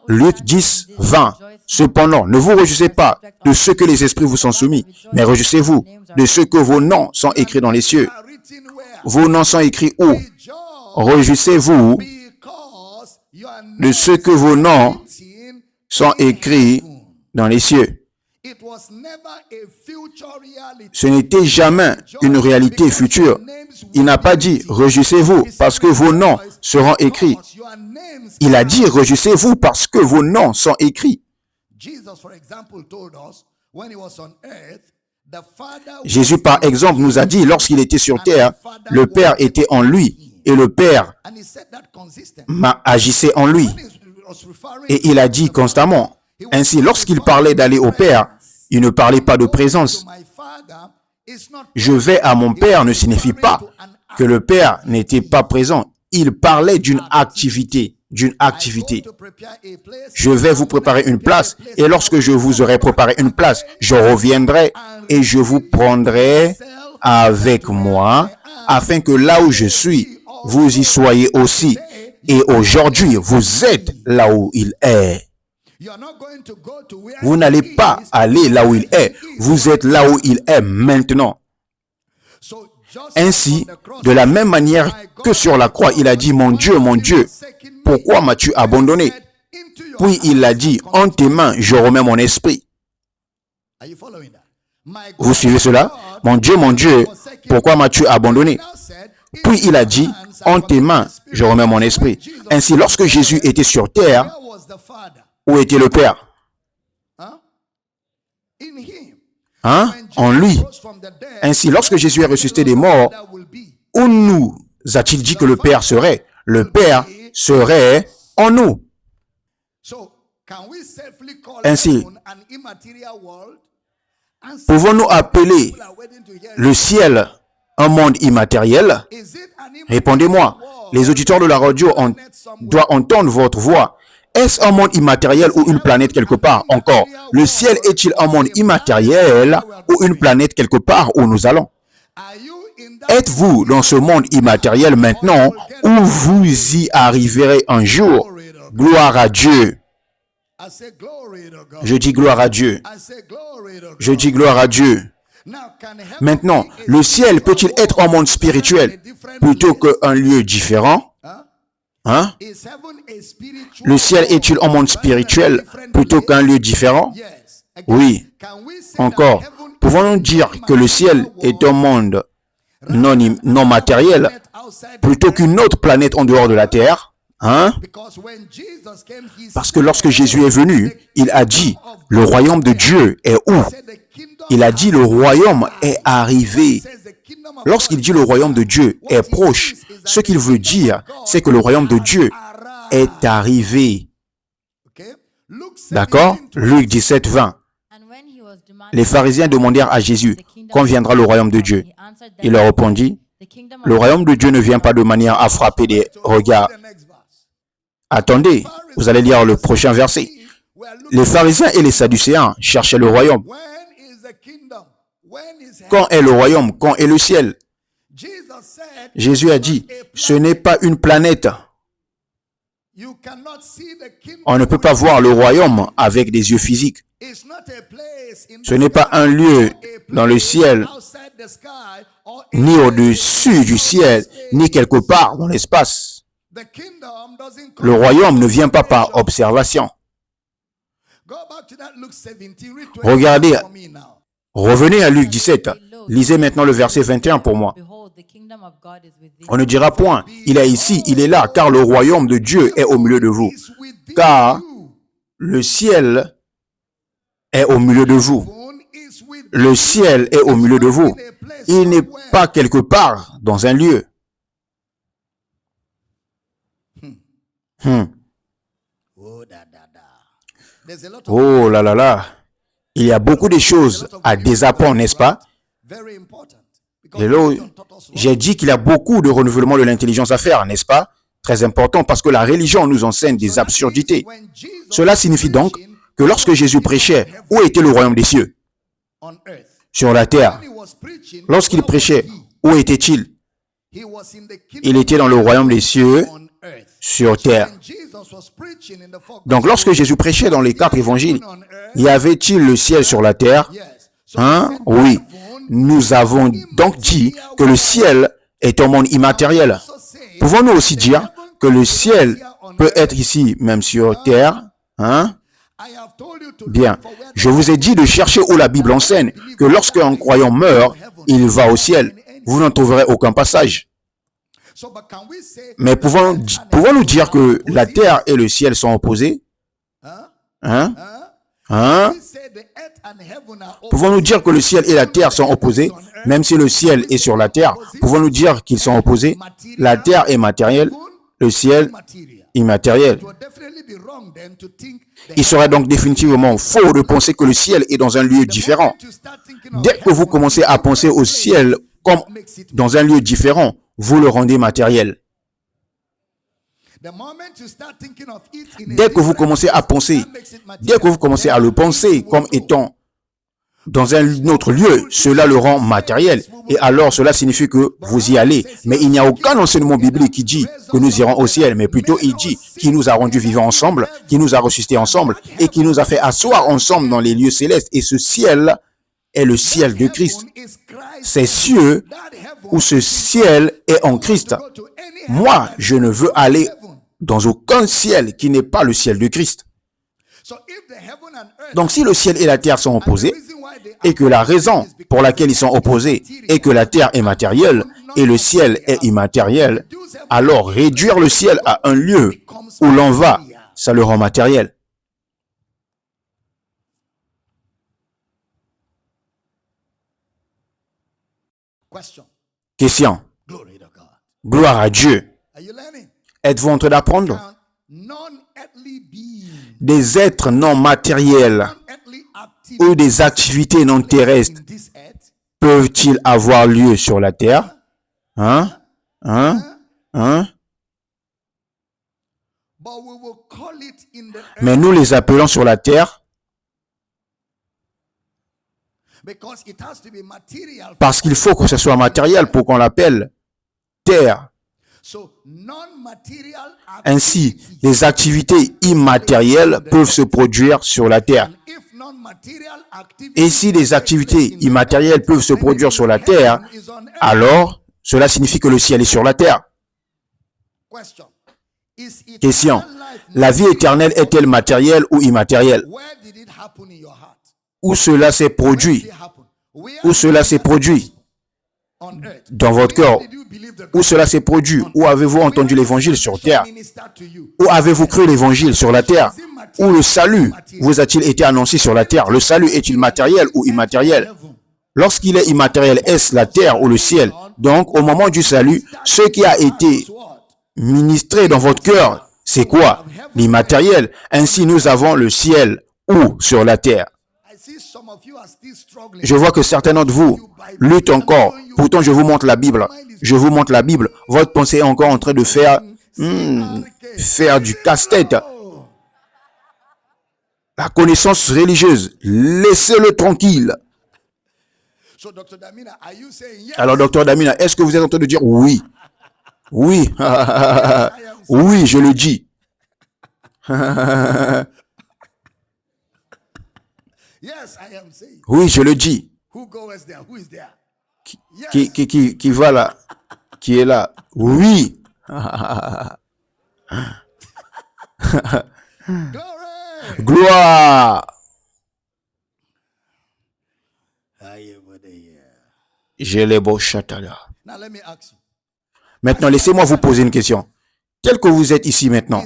Luc 10, 20. Cependant, ne vous réjouissez pas de ce que les esprits vous sont soumis, mais réjouissez-vous de ce que vos noms sont écrits dans les cieux. Vos noms sont écrits où? Réjouissez-vous de ce que vos noms sont écrits dans les cieux. Ce n'était jamais une réalité future. Il n'a pas dit « Réjouissez-vous parce que vos noms seront écrits ». Il a dit « Réjouissez-vous parce que vos noms sont écrits ». Jésus, par exemple, nous a dit, lorsqu'il était sur terre, le Père était en lui et le Père agissait en lui. Et il a dit constamment, ainsi, lorsqu'il parlait d'aller au Père, il ne parlait pas de présence. Je vais à mon Père ne signifie pas que le Père n'était pas présent. Il parlait d'une activité. Je vais vous préparer une place et lorsque je vous aurai préparé une place, je reviendrai et je vous prendrai avec moi afin que là où je suis, vous y soyez aussi. Et aujourd'hui, vous êtes là où il est. Vous n'allez pas aller là où il est. Vous êtes là où il est maintenant. Ainsi, de la même manière que sur la croix, il a dit, mon Dieu, pourquoi m'as-tu abandonné? Puis il a dit, en tes mains, je remets mon esprit. Vous suivez cela? Mon Dieu, pourquoi m'as-tu abandonné? Puis il a dit, en tes mains, je remets mon esprit. Ainsi, lorsque Jésus était sur terre, où était le Père? En lui. Ainsi, lorsque Jésus est ressuscité des morts, où nous a-t-il dit que le Père serait? Le Père serait en nous. Ainsi, pouvons-nous appeler le ciel un monde immatériel? Répondez-moi. Les auditeurs de la radio doivent entendre votre voix. Est-ce un monde immatériel ou une planète quelque part? Encore, le ciel est-il un monde immatériel ou une planète quelque part où nous allons? Êtes-vous dans ce monde immatériel maintenant ou vous y arriverez un jour? Gloire à Dieu. Je dis gloire à Dieu. Je dis gloire à Dieu. Maintenant, le ciel peut-il être un monde spirituel plutôt qu'un lieu différent? Le ciel est-il un monde spirituel plutôt qu'un lieu différent? Oui. Encore, pouvons-nous dire que le ciel est un monde non matériel plutôt qu'une autre planète en dehors de la terre? Parce que lorsque Jésus est venu, il a dit, le royaume de Dieu est où? Il a dit, le royaume est arrivé. Lorsqu'il dit le royaume de Dieu est proche, ce qu'il veut dire, c'est que le royaume de Dieu est arrivé. D'accord? Luc 17, 20. Les pharisiens demandèrent à Jésus, quand viendra le royaume de Dieu? Il leur répondit, le royaume de Dieu ne vient pas de manière à frapper des regards. Attendez, vous allez lire le prochain verset. Les pharisiens et les sadducéens cherchaient le royaume. Quand est le royaume? Quand est le ciel? Jésus a dit, ce n'est pas une planète. On ne peut pas voir le royaume avec des yeux physiques. Ce n'est pas un lieu dans le ciel, ni au-dessus du ciel, ni quelque part dans l'espace. Le royaume ne vient pas par observation. Regardez, revenez à Luc 17. Lisez maintenant le verset 21 pour moi. On ne dira point, il est ici, il est là, car le royaume de Dieu est au milieu de vous. Car le ciel est au milieu de vous. Le ciel est au milieu de vous. Il n'est pas quelque part dans un lieu. Oh là là là. Il y a beaucoup de choses à désapprendre, n'est-ce pas? Hello, j'ai dit qu'il y a beaucoup de renouvellement de l'intelligence à faire, n'est-ce pas? Très important parce que la religion nous enseigne des absurdités. Cela signifie donc que lorsque Jésus prêchait, où était le royaume des cieux? Sur la terre. Lorsqu'il prêchait, où était-il? Il était dans le royaume des cieux, sur terre. Donc lorsque Jésus prêchait dans les 4 évangiles, y avait-il le ciel sur la terre? Oui. Nous avons donc dit que le ciel est un monde immatériel. Pouvons-nous aussi dire que le ciel peut être ici, même sur terre? Bien. Je vous ai dit de chercher où la Bible enseigne que lorsque un croyant meurt, il va au ciel. Vous n'en trouverez aucun passage. Mais pouvons-nous dire que la terre et le ciel sont opposés? Pouvons-nous dire que le ciel et la terre sont opposés? Même si le ciel est sur la terre, pouvons-nous dire qu'ils sont opposés? La terre est matérielle, le ciel immatériel. Il serait donc définitivement faux de penser que le ciel est dans un lieu différent. Dès que vous commencez à penser au ciel comme dans un lieu différent, vous le rendez matériel. Dès que vous commencez à penser, dès que vous commencez à le penser comme étant dans un autre lieu, cela le rend matériel. Et alors, cela signifie que vous y allez. Mais il n'y a aucun enseignement biblique qui dit que nous irons au ciel, mais plutôt il dit qu'il nous a rendus vivants ensemble, qu'il nous a ressuscités ensemble et qu'il nous a fait asseoir ensemble dans les lieux célestes. Et ce ciel est le ciel de Christ. Ces cieux où ce ciel est en Christ. Moi, je ne veux aller dans aucun ciel qui n'est pas le ciel de Christ. Donc si le ciel et la terre sont opposés, et que la raison pour laquelle ils sont opposés est que la terre est matérielle et le ciel est immatériel, alors réduire le ciel à un lieu où l'on va, ça le rend matériel. Question. Gloire à Dieu. Êtes-vous en train d'apprendre? Des êtres non matériels ou des activités non terrestres peuvent-ils avoir lieu sur la terre? Mais nous les appelons sur la terre parce qu'il faut que ce soit matériel pour qu'on l'appelle terre. Ainsi, les activités immatérielles peuvent se produire sur la terre. Et si les activités immatérielles peuvent se produire sur la terre, alors cela signifie que le ciel est sur la terre. Question. La vie éternelle est-elle matérielle ou immatérielle? Où cela s'est produit? Où cela s'est produit? Dans votre cœur. Où cela s'est produit? Où avez-vous entendu l'évangile sur terre? Où avez-vous cru l'évangile sur la terre? Où le salut vous a-t-il été annoncé sur la terre? Le salut est-il matériel ou immatériel? Lorsqu'il est immatériel, est-ce la terre ou le ciel? Donc, au moment du salut, ce qui a été ministré dans votre cœur, c'est quoi? L'immatériel. Ainsi, nous avons le ciel ou sur la terre. Je vois que certains d'entre vous luttent encore. Pourtant, je vous montre la Bible. Je vous montre la Bible. Votre pensée est encore en train de faire du casse-tête. La connaissance religieuse, laissez-le tranquille. Alors, docteur Damina, est-ce que vous êtes en train de dire oui? Oui. Oui, je le dis. Oui, je le dis. Qui va là? Qui est là? Oui. Gloire. Je les beaux chatala. Maintenant, laissez-moi vous poser une question. Tel que vous êtes ici maintenant,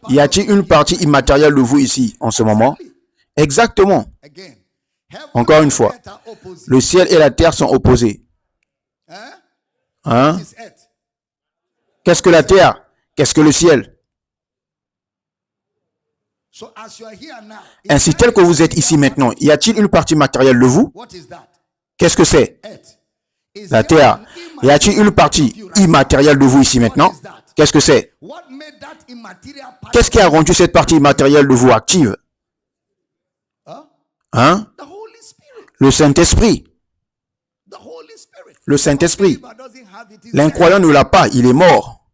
y a-t-il une partie immatérielle de vous ici en ce moment? Exactement. Encore une fois, le ciel et la terre sont opposés. Qu'est-ce que la terre? Qu'est-ce que le ciel? Ainsi, tel que vous êtes ici maintenant, y a-t-il une partie matérielle de vous? Qu'est-ce que c'est? La terre. Y a-t-il une partie immatérielle de vous ici maintenant? Qu'est-ce que c'est? Qu'est-ce qui a rendu cette partie immatérielle de vous active? Le Saint-Esprit. Le Saint-Esprit. L'incroyant ne l'a pas, il est mort.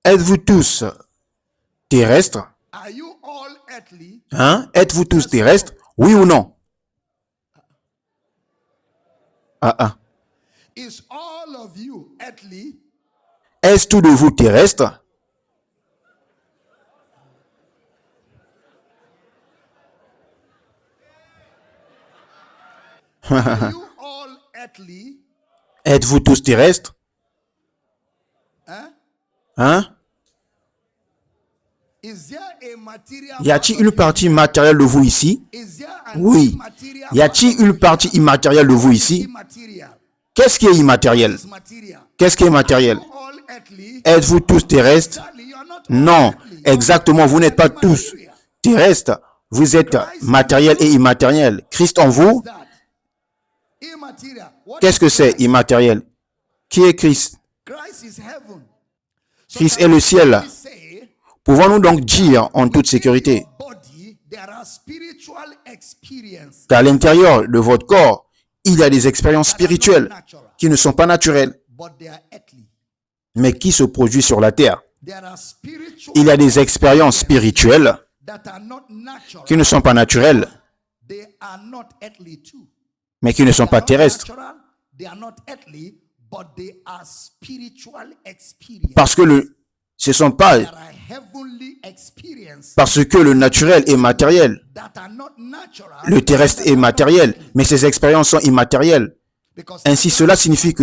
Êtes-vous tous terrestres? Êtes-vous tous terrestres? Oui ou non? Est-ce tout de vous terrestre? Êtes-vous tous terrestres? Y a-t-il une partie matérielle de vous ici? Oui. Y a-t-il une partie immatérielle de vous ici? Qu'est-ce qui est immatériel? Qu'est-ce qui est matériel? Êtes-vous tous terrestres? Non. Exactement, vous n'êtes pas tous terrestres. Vous êtes matériel et immatériel. Christ en vous? Qu'est-ce que c'est immatériel? Qui est Christ? Christ est le ciel. Pouvons-nous donc dire en toute sécurité qu'à l'intérieur de votre corps, il y a des expériences spirituelles qui ne sont pas naturelles, mais qui se produisent sur la terre. Il y a des expériences spirituelles qui ne sont pas naturelles, mais qui ne sont pas terrestres. Parce que parce que le naturel est matériel. Le terrestre est matériel, mais ces expériences sont immatérielles. Ainsi cela signifie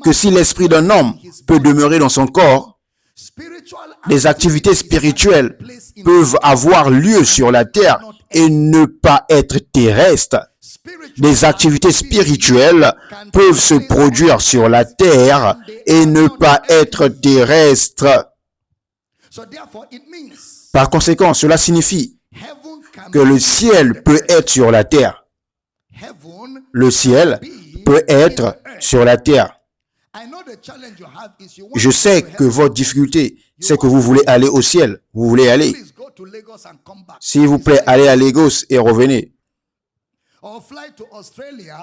que si l'esprit d'un homme peut demeurer dans son corps, les activités spirituelles peuvent avoir lieu sur la terre et ne pas être terrestres. Les activités spirituelles peuvent se produire sur la terre et ne pas être terrestres. Par conséquent, cela signifie que le ciel peut être sur la terre. Le ciel peut être sur la terre. Je sais que votre difficulté, c'est que vous voulez aller au ciel. Vous voulez aller. S'il vous plaît, allez à Lagos et revenez.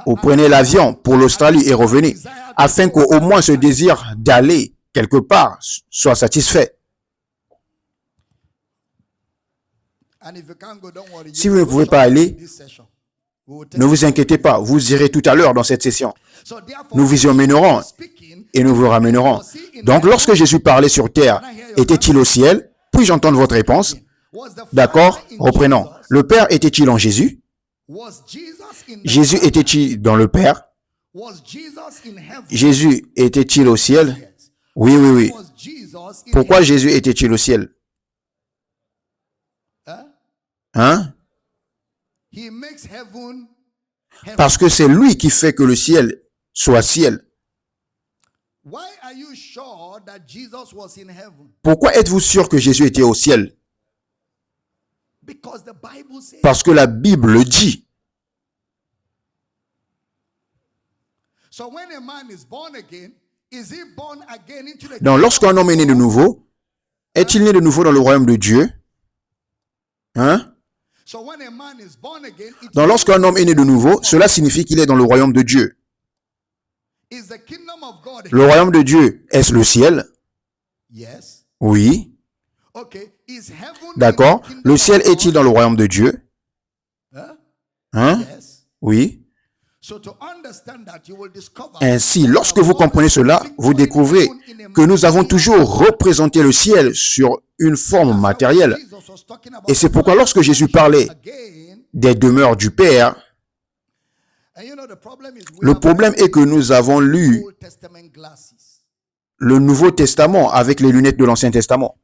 Ou prenez l'avion pour l'Australie et revenez, afin qu'au moins ce désir d'aller quelque part soit satisfait. Si vous ne pouvez pas aller, ne vous inquiétez pas, vous irez tout à l'heure dans cette session. Nous visionnerons et nous vous ramènerons. Donc, lorsque Jésus parlait sur terre, était-il au ciel? Puis-je entendre votre réponse? D'accord, reprenons. Le Père était-il en Jésus? Jésus était-il dans le Père? Jésus était-il au ciel? Oui, oui, oui. Pourquoi Jésus était-il au ciel? Hein? Parce que c'est lui qui fait que le ciel soit ciel. Pourquoi êtes-vous sûr que Jésus était au ciel? Parce que la Bible le dit. Donc, lorsqu'un homme est né de nouveau, est-il né de nouveau dans le royaume de Dieu? Hein? Donc, lorsqu'un homme est né de nouveau, cela signifie qu'il est dans le royaume de Dieu. Le royaume de Dieu, est-ce le ciel? Oui. D'accord. Le ciel est-il dans le royaume de Dieu? Hein? Oui. Ainsi, lorsque vous comprenez cela, vous découvrez que nous avons toujours représenté le ciel sur une forme matérielle. Et c'est pourquoi lorsque Jésus parlait des demeures du Père, le problème est que nous avons lu le Nouveau Testament avec les lunettes de l'Ancien Testament.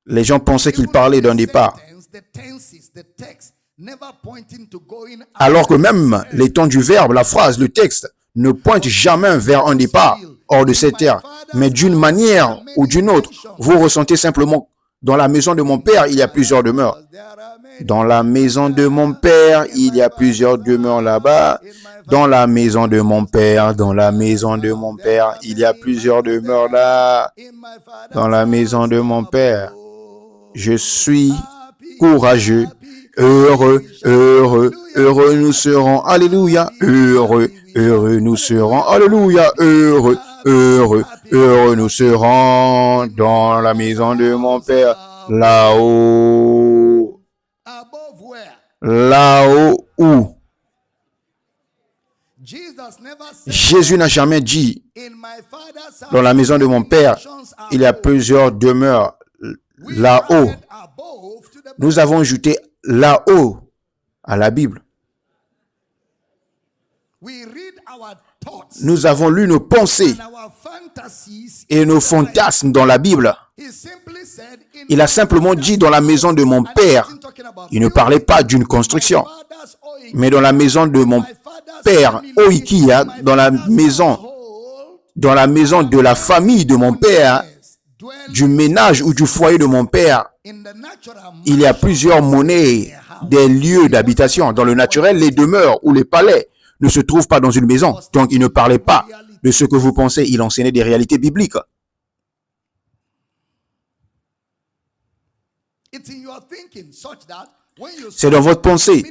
Les gens pensaient qu'il parlait d'un départ. Alors que même les temps du verbe, la phrase, le texte, ne pointent jamais vers un départ hors de cette terre. Mais d'une manière ou d'une autre, vous ressentez simplement, dans la maison de mon Père, il y a plusieurs demeures. Dans la maison de mon Père, il y a plusieurs demeures là-bas. Dans la maison de mon Père, dans la maison de mon Père, il y a plusieurs demeures là. Dans la maison de mon Père, je suis courageux, heureux, heureux, heureux nous serons, alléluia, heureux, heureux nous serons, alléluia, heureux, heureux, heureux nous serons dans la maison de mon Père, là-haut, là-haut où? Jésus n'a jamais dit, dans la maison de mon Père, il y a plusieurs demeures là-haut. Nous avons ajouté là-haut à la Bible. Nous avons lu nos pensées et nos fantasmes dans la Bible. Il a simplement dit dans la maison de mon Père. Il ne parlait pas d'une construction. Mais dans la maison de mon Père, Oikia, dans la maison de la famille de mon Père, du ménage ou du foyer de mon Père, il y a plusieurs monnaies, des lieux d'habitation. Dans le naturel, les demeures ou les palais ne se trouvent pas dans une maison. Donc, il ne parlait pas de ce que vous pensez. Il enseignait des réalités bibliques. C'est dans votre pensée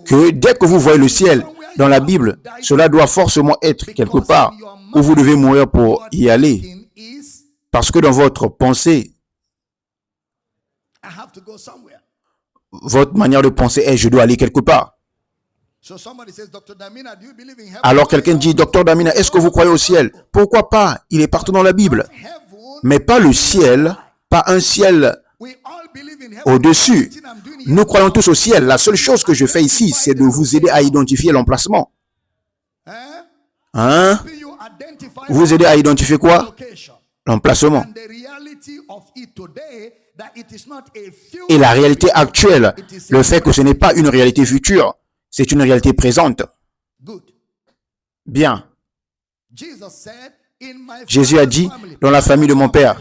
que dès que vous voyez le ciel dans la Bible, cela doit forcément être quelque part où vous devez mourir pour y aller. Parce que dans votre pensée, votre manière de penser est « je dois aller quelque part ». Alors quelqu'un dit « Docteur Damina, est-ce que vous croyez au ciel ?» Pourquoi pas? Il est partout dans la Bible. Mais pas le ciel, pas un ciel au-dessus. Nous croyons tous au ciel. La seule chose que je fais ici, c'est de vous aider à identifier l'emplacement. Hein? Vous aider à identifier quoi? L'emplacement. Et la réalité actuelle, le fait que ce n'est pas une réalité future, c'est une réalité présente. Bien. Jésus a dit, dans la famille de mon Père,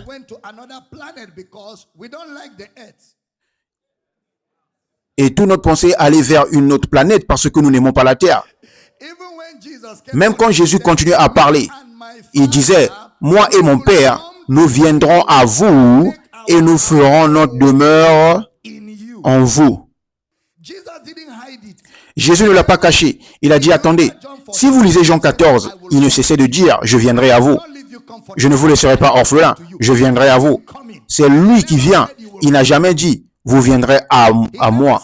et toute notre pensée allait vers une autre planète parce que nous n'aimons pas la terre. Même quand Jésus continuait à parler, il disait, moi et mon Père, nous viendrons à vous et nous ferons notre demeure en vous. Jésus ne l'a pas caché. Il a dit, attendez, si vous lisez Jean 14, il ne cessait de dire, je viendrai à vous. Je ne vous laisserai pas orphelin, je viendrai à vous. C'est lui qui vient. Il n'a jamais dit, vous viendrez à moi.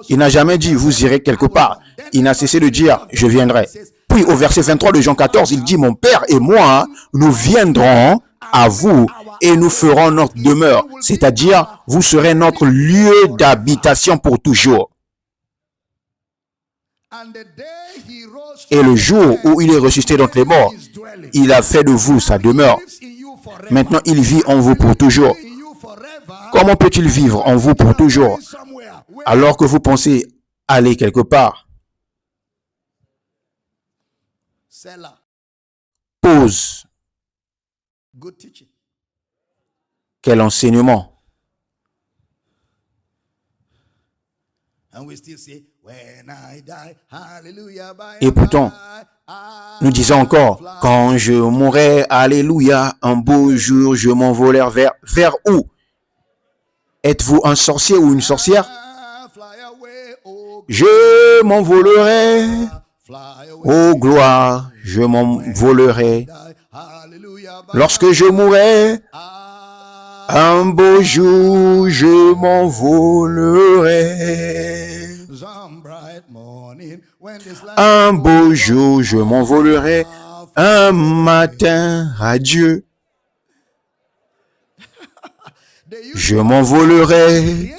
Il n'a jamais dit, vous irez quelque part. Il n'a cessé de dire, je viendrai. Puis au verset 23 de Jean 14, il dit, mon Père et moi, nous viendrons à vous et nous ferons notre demeure. C'est-à-dire, vous serez notre lieu d'habitation pour toujours. Et le jour où il est ressuscité d'entre les morts, il a fait de vous sa demeure. Maintenant, il vit en vous pour toujours. Comment peut-il vivre en vous pour toujours alors que vous pensez aller quelque part? Pause. Quel enseignement? Et pourtant, nous disons encore, quand je mourrai, alléluia, un beau jour, je m'envolerai vers où? Êtes-vous un sorcier ou une sorcière? Je m'envolerai, ô gloire, je m'envolerai. Lorsque je mourrai, un beau jour, je m'envolerai. Un beau jour, je m'envolerai. Un matin, adieu. Je m'envolerai.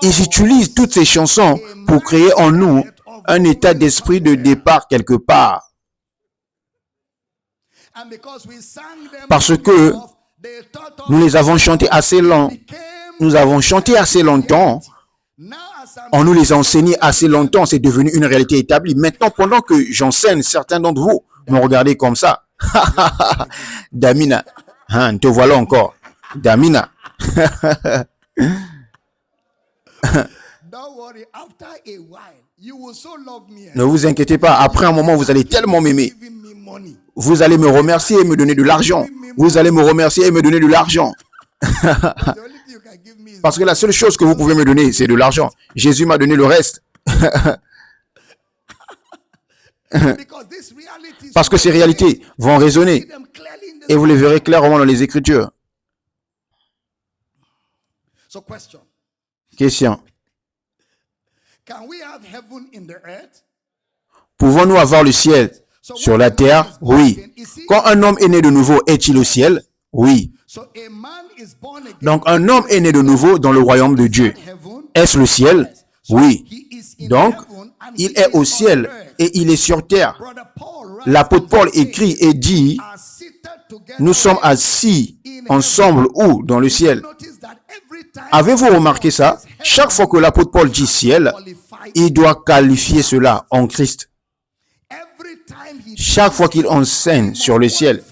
Ils utilisent toutes ces chansons pour créer en nous un état d'esprit de départ quelque part. Parce que nous les avons chantés assez longtemps. Nous avons chanté assez longtemps. On nous les a enseignés assez longtemps. C'est devenu une réalité établie. Maintenant, pendant que j'enseigne, certains d'entre vous me regardez comme ça. Damina, hein, te voilà encore. Damina. Ne vous inquiétez pas. Après un moment, vous allez tellement m'aimer. Vous allez me remercier et me donner de l'argent. Vous allez me remercier et me donner de l'argent. Parce que la seule chose que vous pouvez me donner, c'est de l'argent. Jésus m'a donné le reste. Parce que ces réalités vont résonner. Et vous les verrez clairement dans les Écritures. Question. Pouvons-nous avoir le ciel sur la terre? Oui. Quand un homme est né de nouveau, est-il au ciel? Oui. Donc, un homme est né de nouveau dans le royaume de Dieu. Est-ce le ciel? Oui. Donc, il est au ciel et il est sur terre. L'apôtre Paul écrit et dit, nous sommes assis ensemble où? Dans le ciel. Avez-vous remarqué ça? Chaque fois que l'apôtre Paul dit ciel, il doit qualifier cela en Christ. Chaque fois qu'il enseigne sur le ciel,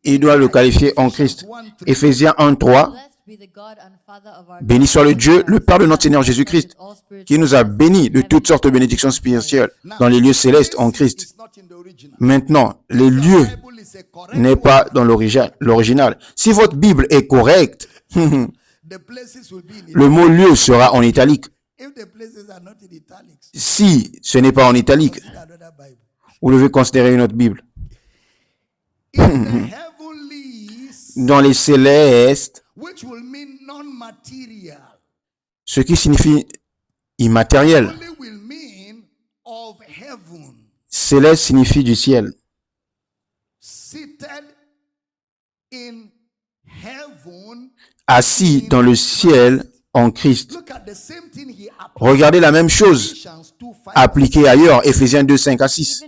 il doit le qualifier en Christ. Éphésiens 1:3. Béni soit le Dieu, le Père de notre Seigneur Jésus-Christ, qui nous a bénis de toutes sortes de bénédictions spirituelles dans les lieux célestes en Christ. Maintenant, les lieux n'est pas dans l'original. Si votre Bible est correcte, Le mot lieu sera en italique. Si ce n'est pas en italique, vous devez considérer une autre Bible. Dans les célestes, ce qui signifie immatériel. Céleste signifie du ciel. Assis dans le ciel en Christ. Regardez la même chose appliquée ailleurs, Éphésiens 2, 5 à 6.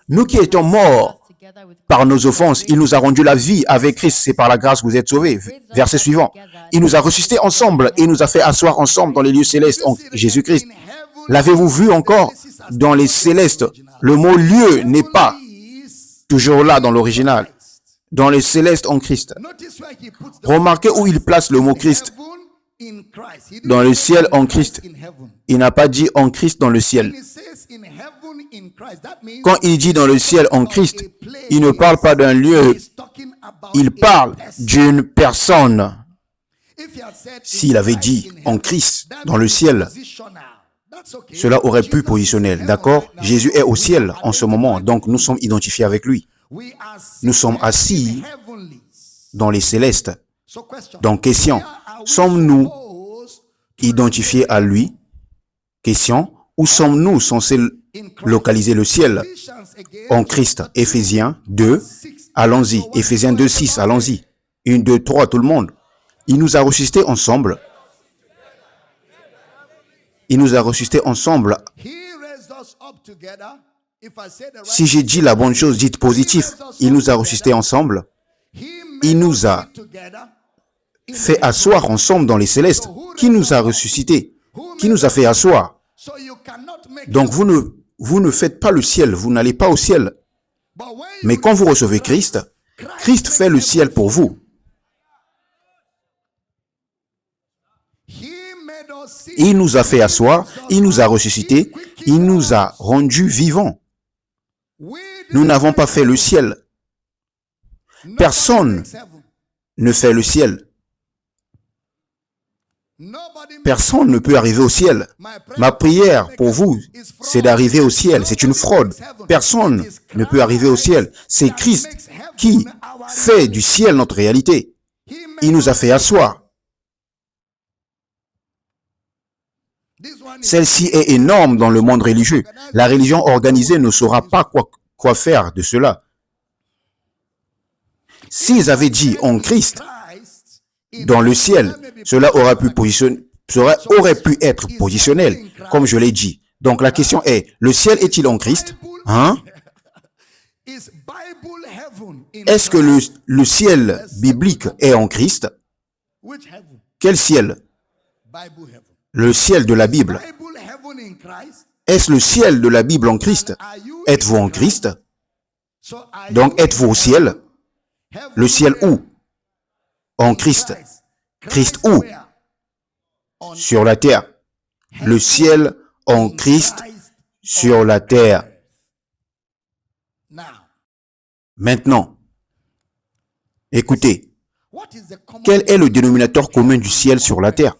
Nous qui étions morts par nos offenses, il nous a rendu la vie avec Christ. C'est par la grâce que vous êtes sauvés. Verset suivant. Il nous a ressuscités ensemble et nous a fait asseoir ensemble dans les lieux célestes en Jésus-Christ. L'avez-vous vu encore dans les célestes? Le mot lieu n'est pas toujours là dans l'original. Dans les célestes en Christ. Remarquez où il place le mot Christ. Dans le ciel en Christ. Il n'a pas dit en Christ dans le ciel. Quand il dit dans le ciel en Christ, il ne parle pas d'un lieu, il parle d'une personne. S'il avait dit en Christ dans le ciel, cela aurait pu positionner, d'accord? Jésus est au ciel en ce moment, donc nous sommes identifiés avec lui. Nous sommes assis dans les célestes. Donc, question, sommes-nous identifiés à lui? Question, où sommes-nous censés localiser le ciel? En Christ. Éphésiens 2, allons-y. Éphésiens 2, 6, allons-y. 1, 2, 3, tout le monde. Il nous a ressuscités ensemble. Il nous a ressuscités ensemble. Si j'ai dit la bonne chose, dites positif. Il nous a ressuscités ensemble. Il nous a fait asseoir ensemble dans les célestes. Qui nous a ressuscités? Qui nous a fait asseoir? Donc vous ne faites pas le ciel, vous n'allez pas au ciel. Mais quand vous recevez Christ, Christ fait le ciel pour vous. Il nous a fait asseoir, il nous a ressuscités, il nous a rendus vivants. Nous n'avons pas fait le ciel. Personne ne fait le ciel. Personne ne peut arriver au ciel. Ma prière pour vous, c'est d'arriver au ciel. C'est une fraude. Personne ne peut arriver au ciel. C'est Christ qui fait du ciel notre réalité. Il nous a fait asseoir. Celle-ci est énorme dans le monde religieux. La religion organisée ne saura pas quoi faire de cela. S'ils avaient dit en Christ, dans le ciel, cela aurait pu être positionnel, comme je l'ai dit. Donc la question est, le ciel est-il en Christ? Hein? Est-ce que le ciel biblique est en Christ? Quel ciel? Le ciel de la Bible. Est-ce le ciel de la Bible en Christ? Êtes-vous en Christ? Donc êtes-vous au ciel? Le ciel où? En Christ. Christ où? Sur la terre. Le ciel en Christ sur la terre. Maintenant, écoutez, quel est le dénominateur commun du ciel sur la terre?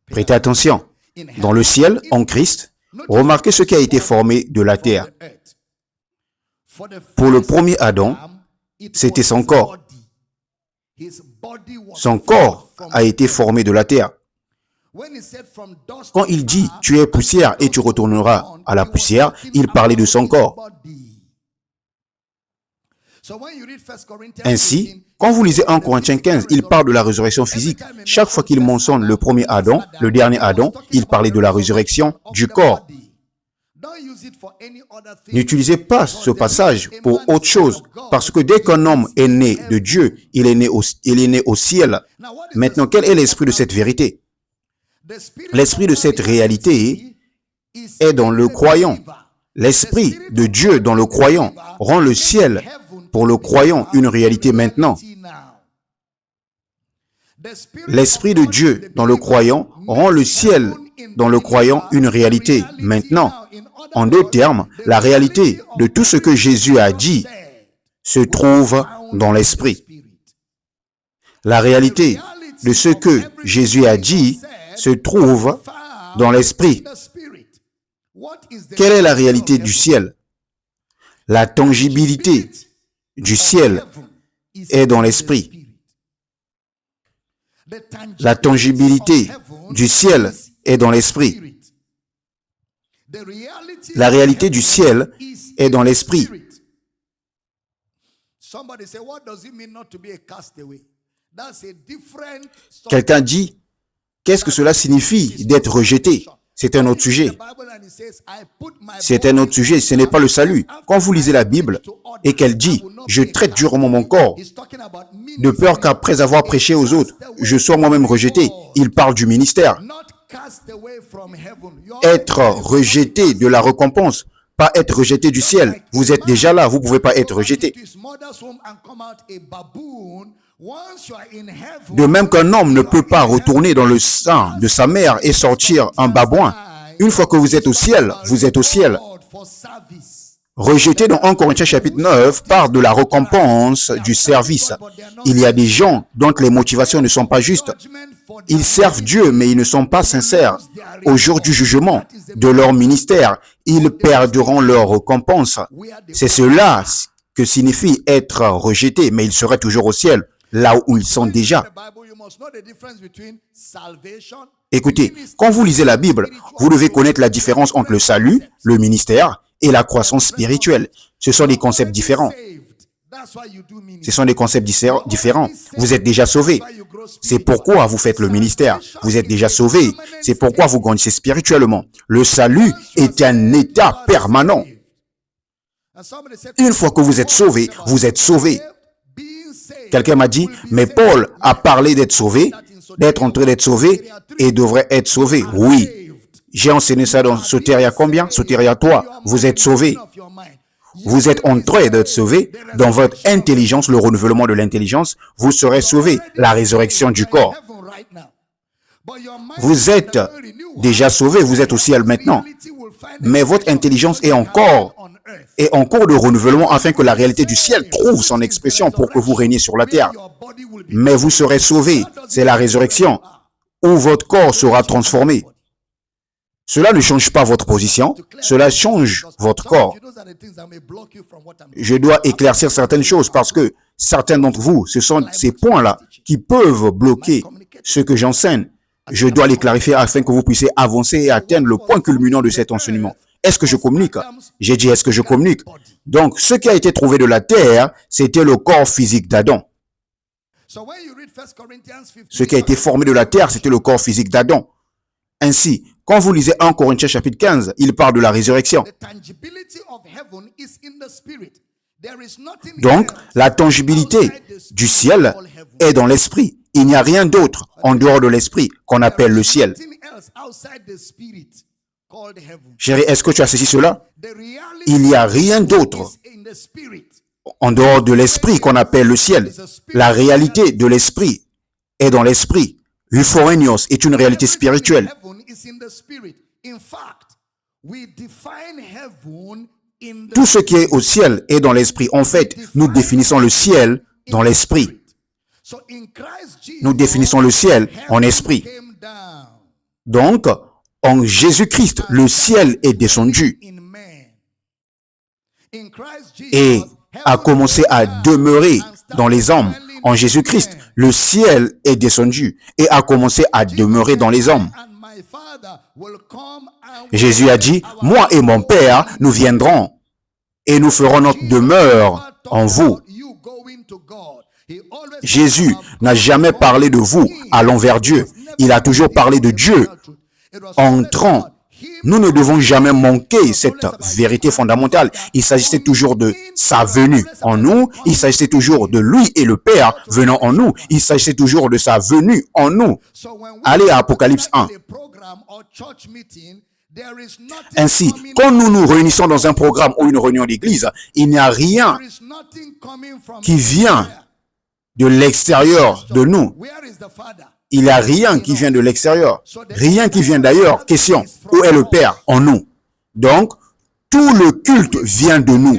Prêtez attention. Dans le ciel, en Christ, remarquez ce qui a été formé de la terre. Pour le premier Adam, c'était son corps. Son corps a été formé de la terre. Quand il dit « tu es poussière et tu retourneras à la poussière », il parlait de son corps. Ainsi, quand vous lisez 1 Corinthiens 15, il parle de la résurrection physique. Chaque fois qu'il mentionne le premier Adam, le dernier Adam, il parlait de la résurrection du corps. N'utilisez pas ce passage pour autre chose, parce que dès qu'un homme est né de Dieu, il est né au ciel. Maintenant, quel est l'esprit de cette vérité? L'esprit de cette réalité est dans le croyant. L'esprit de Dieu dans le croyant rend le ciel pour le croyant une réalité maintenant. L'esprit de Dieu dans le croyant rend le ciel dans le croyant une réalité maintenant. En d'autres termes, la réalité de tout ce que Jésus a dit se trouve dans l'esprit. La réalité de ce que Jésus a dit se trouve dans l'esprit. Quelle est la réalité du ciel? La tangibilité du ciel est dans l'esprit. La tangibilité du ciel est dans l'esprit. La réalité du ciel est dans l'esprit. Quelqu'un dit, qu'est-ce que cela signifie d'être rejeté? C'est un autre sujet. C'est un autre sujet, ce n'est pas le salut. Quand vous lisez la Bible et qu'elle dit, je traite durement mon corps, de peur qu'après avoir prêché aux autres, je sois moi-même rejeté. Il parle du ministère. Être rejeté de la récompense, pas être rejeté du ciel. Vous êtes déjà là, vous ne pouvez pas être rejeté. De même qu'un homme ne peut pas retourner dans le sein de sa mère et sortir un babouin. Une fois que vous êtes au ciel, vous êtes au ciel. Rejeté dans 1 Corinthiens chapitre 9 parle de la récompense du service. Il y a des gens dont les motivations ne sont pas justes. Ils servent Dieu, mais ils ne sont pas sincères. Au jour du jugement de leur ministère, ils perdront leur récompense. C'est cela que signifie être rejeté, mais ils seraient toujours au ciel, là où ils sont déjà. Écoutez, quand vous lisez la Bible, vous devez connaître la différence entre le salut, le ministère et la croissance spirituelle. Ce sont des concepts différents. Ce sont des concepts différents. Vous êtes déjà sauvé. C'est pourquoi vous faites le ministère. Vous êtes déjà sauvé. C'est pourquoi vous grandissez spirituellement. Le salut est un état permanent. Une fois que vous êtes sauvé, vous êtes sauvé. Quelqu'un m'a dit, mais Paul a parlé d'être sauvé, d'être en train d'être sauvé et devrait être sauvé. Oui. J'ai enseigné ça dans Soteria combien? Soteria 3. Vous êtes sauvé. Vous êtes en train d'être sauvé. Dans votre intelligence, le renouvellement de l'intelligence, vous serez sauvé. La résurrection du corps. Vous êtes déjà sauvé. Vous êtes au ciel maintenant. Mais votre intelligence est en cours de renouvellement afin que la réalité du ciel trouve son expression pour que vous régniez sur la terre. Mais vous serez sauvé. C'est la résurrection où votre corps sera transformé. Cela ne change pas votre position, cela change votre corps. Je dois éclaircir certaines choses parce que certains d'entre vous, ce sont ces points-là qui peuvent bloquer ce que j'enseigne. Je dois les clarifier afin que vous puissiez avancer et atteindre le point culminant de cet enseignement. Est-ce que je communique? J'ai dit, est-ce que je communique? Donc, ce qui a été trouvé de la terre, c'était le corps physique d'Adam. Ce qui a été formé de la terre, c'était le corps physique d'Adam. Ainsi, quand vous lisez 1 Corinthiens chapitre 15, il parle de la résurrection. Donc, la tangibilité du ciel est dans l'esprit. Il n'y a rien d'autre en dehors de l'esprit qu'on appelle le ciel. Chérie, est-ce que tu as saisi cela? Il n'y a rien d'autre en dehors de l'esprit qu'on appelle le ciel. La réalité de l'esprit est dans l'esprit. Euphorenios est une réalité spirituelle. Tout ce qui est au ciel est dans l'esprit. En fait, nous définissons le ciel dans l'esprit. Nous définissons le ciel en esprit. Donc, en Jésus-Christ, le ciel est descendu et a commencé à demeurer dans les hommes. En Jésus-Christ, le ciel est descendu et a commencé à demeurer dans les hommes. Jésus a dit, moi et mon Père, nous viendrons et nous ferons notre demeure en vous. Jésus n'a jamais parlé de vous allant vers Dieu. Il a toujours parlé de Dieu entrant. Nous ne devons jamais manquer cette vérité fondamentale. Il s'agissait toujours de sa venue en nous. Il s'agissait toujours de lui et le Père venant en nous. Il s'agissait toujours de sa venue en nous. Allez à Apocalypse 1. Ainsi, quand nous nous réunissons dans un programme ou une réunion d'église, il n'y a rien qui vient de l'extérieur de nous. Il n'y a rien qui vient de l'extérieur, rien qui vient d'ailleurs. Question, où est le Père en nous? Donc, tout le culte vient de nous.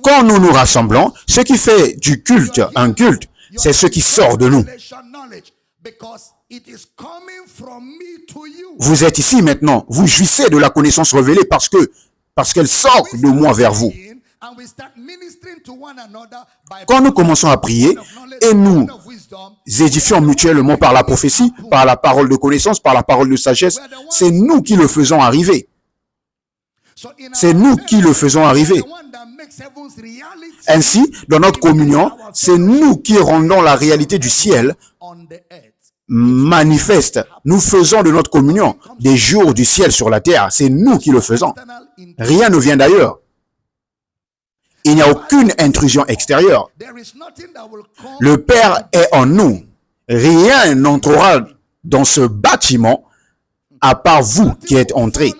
Quand nous nous rassemblons, ce qui fait du culte un culte, c'est ce qui sort de nous. Vous êtes ici maintenant, vous jouissez de la connaissance révélée parce qu'elle sort de moi vers vous. Quand nous commençons à prier et nous édifions mutuellement par la prophétie, par la parole de connaissance, par la parole de sagesse, c'est nous qui le faisons arriver. C'est nous qui le faisons arriver. Ainsi, dans notre communion, c'est nous qui rendons la réalité du ciel manifeste. Nous faisons de notre communion des jours du ciel sur la terre. C'est nous qui le faisons. Rien ne vient d'ailleurs. Il n'y a aucune intrusion extérieure. Le Père est en nous. Rien n'entrera dans ce bâtiment à part vous qui êtes entrés.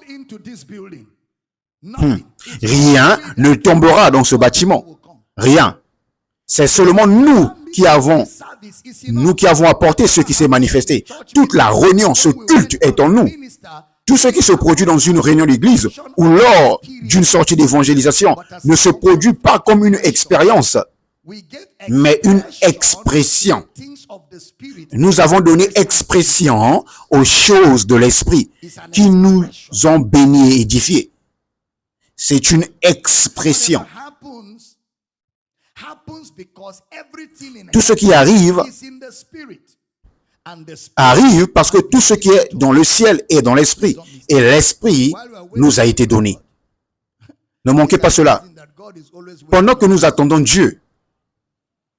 Rien ne tombera dans ce bâtiment. Rien. C'est seulement nous qui avons apporté ce qui s'est manifesté. Toute la réunion, ce culte est en nous. Tout ce qui se produit dans une réunion d'église ou lors d'une sortie d'évangélisation ne se produit pas comme une expérience, mais une expression. Nous avons donné expression aux choses de l'esprit qui nous ont bénis et édifiés. C'est une expression. Tout ce qui arrive parce que tout ce qui est dans le ciel est dans l'esprit. Et l'esprit nous a été donné. Ne manquez pas cela. Pendant que nous attendons Dieu,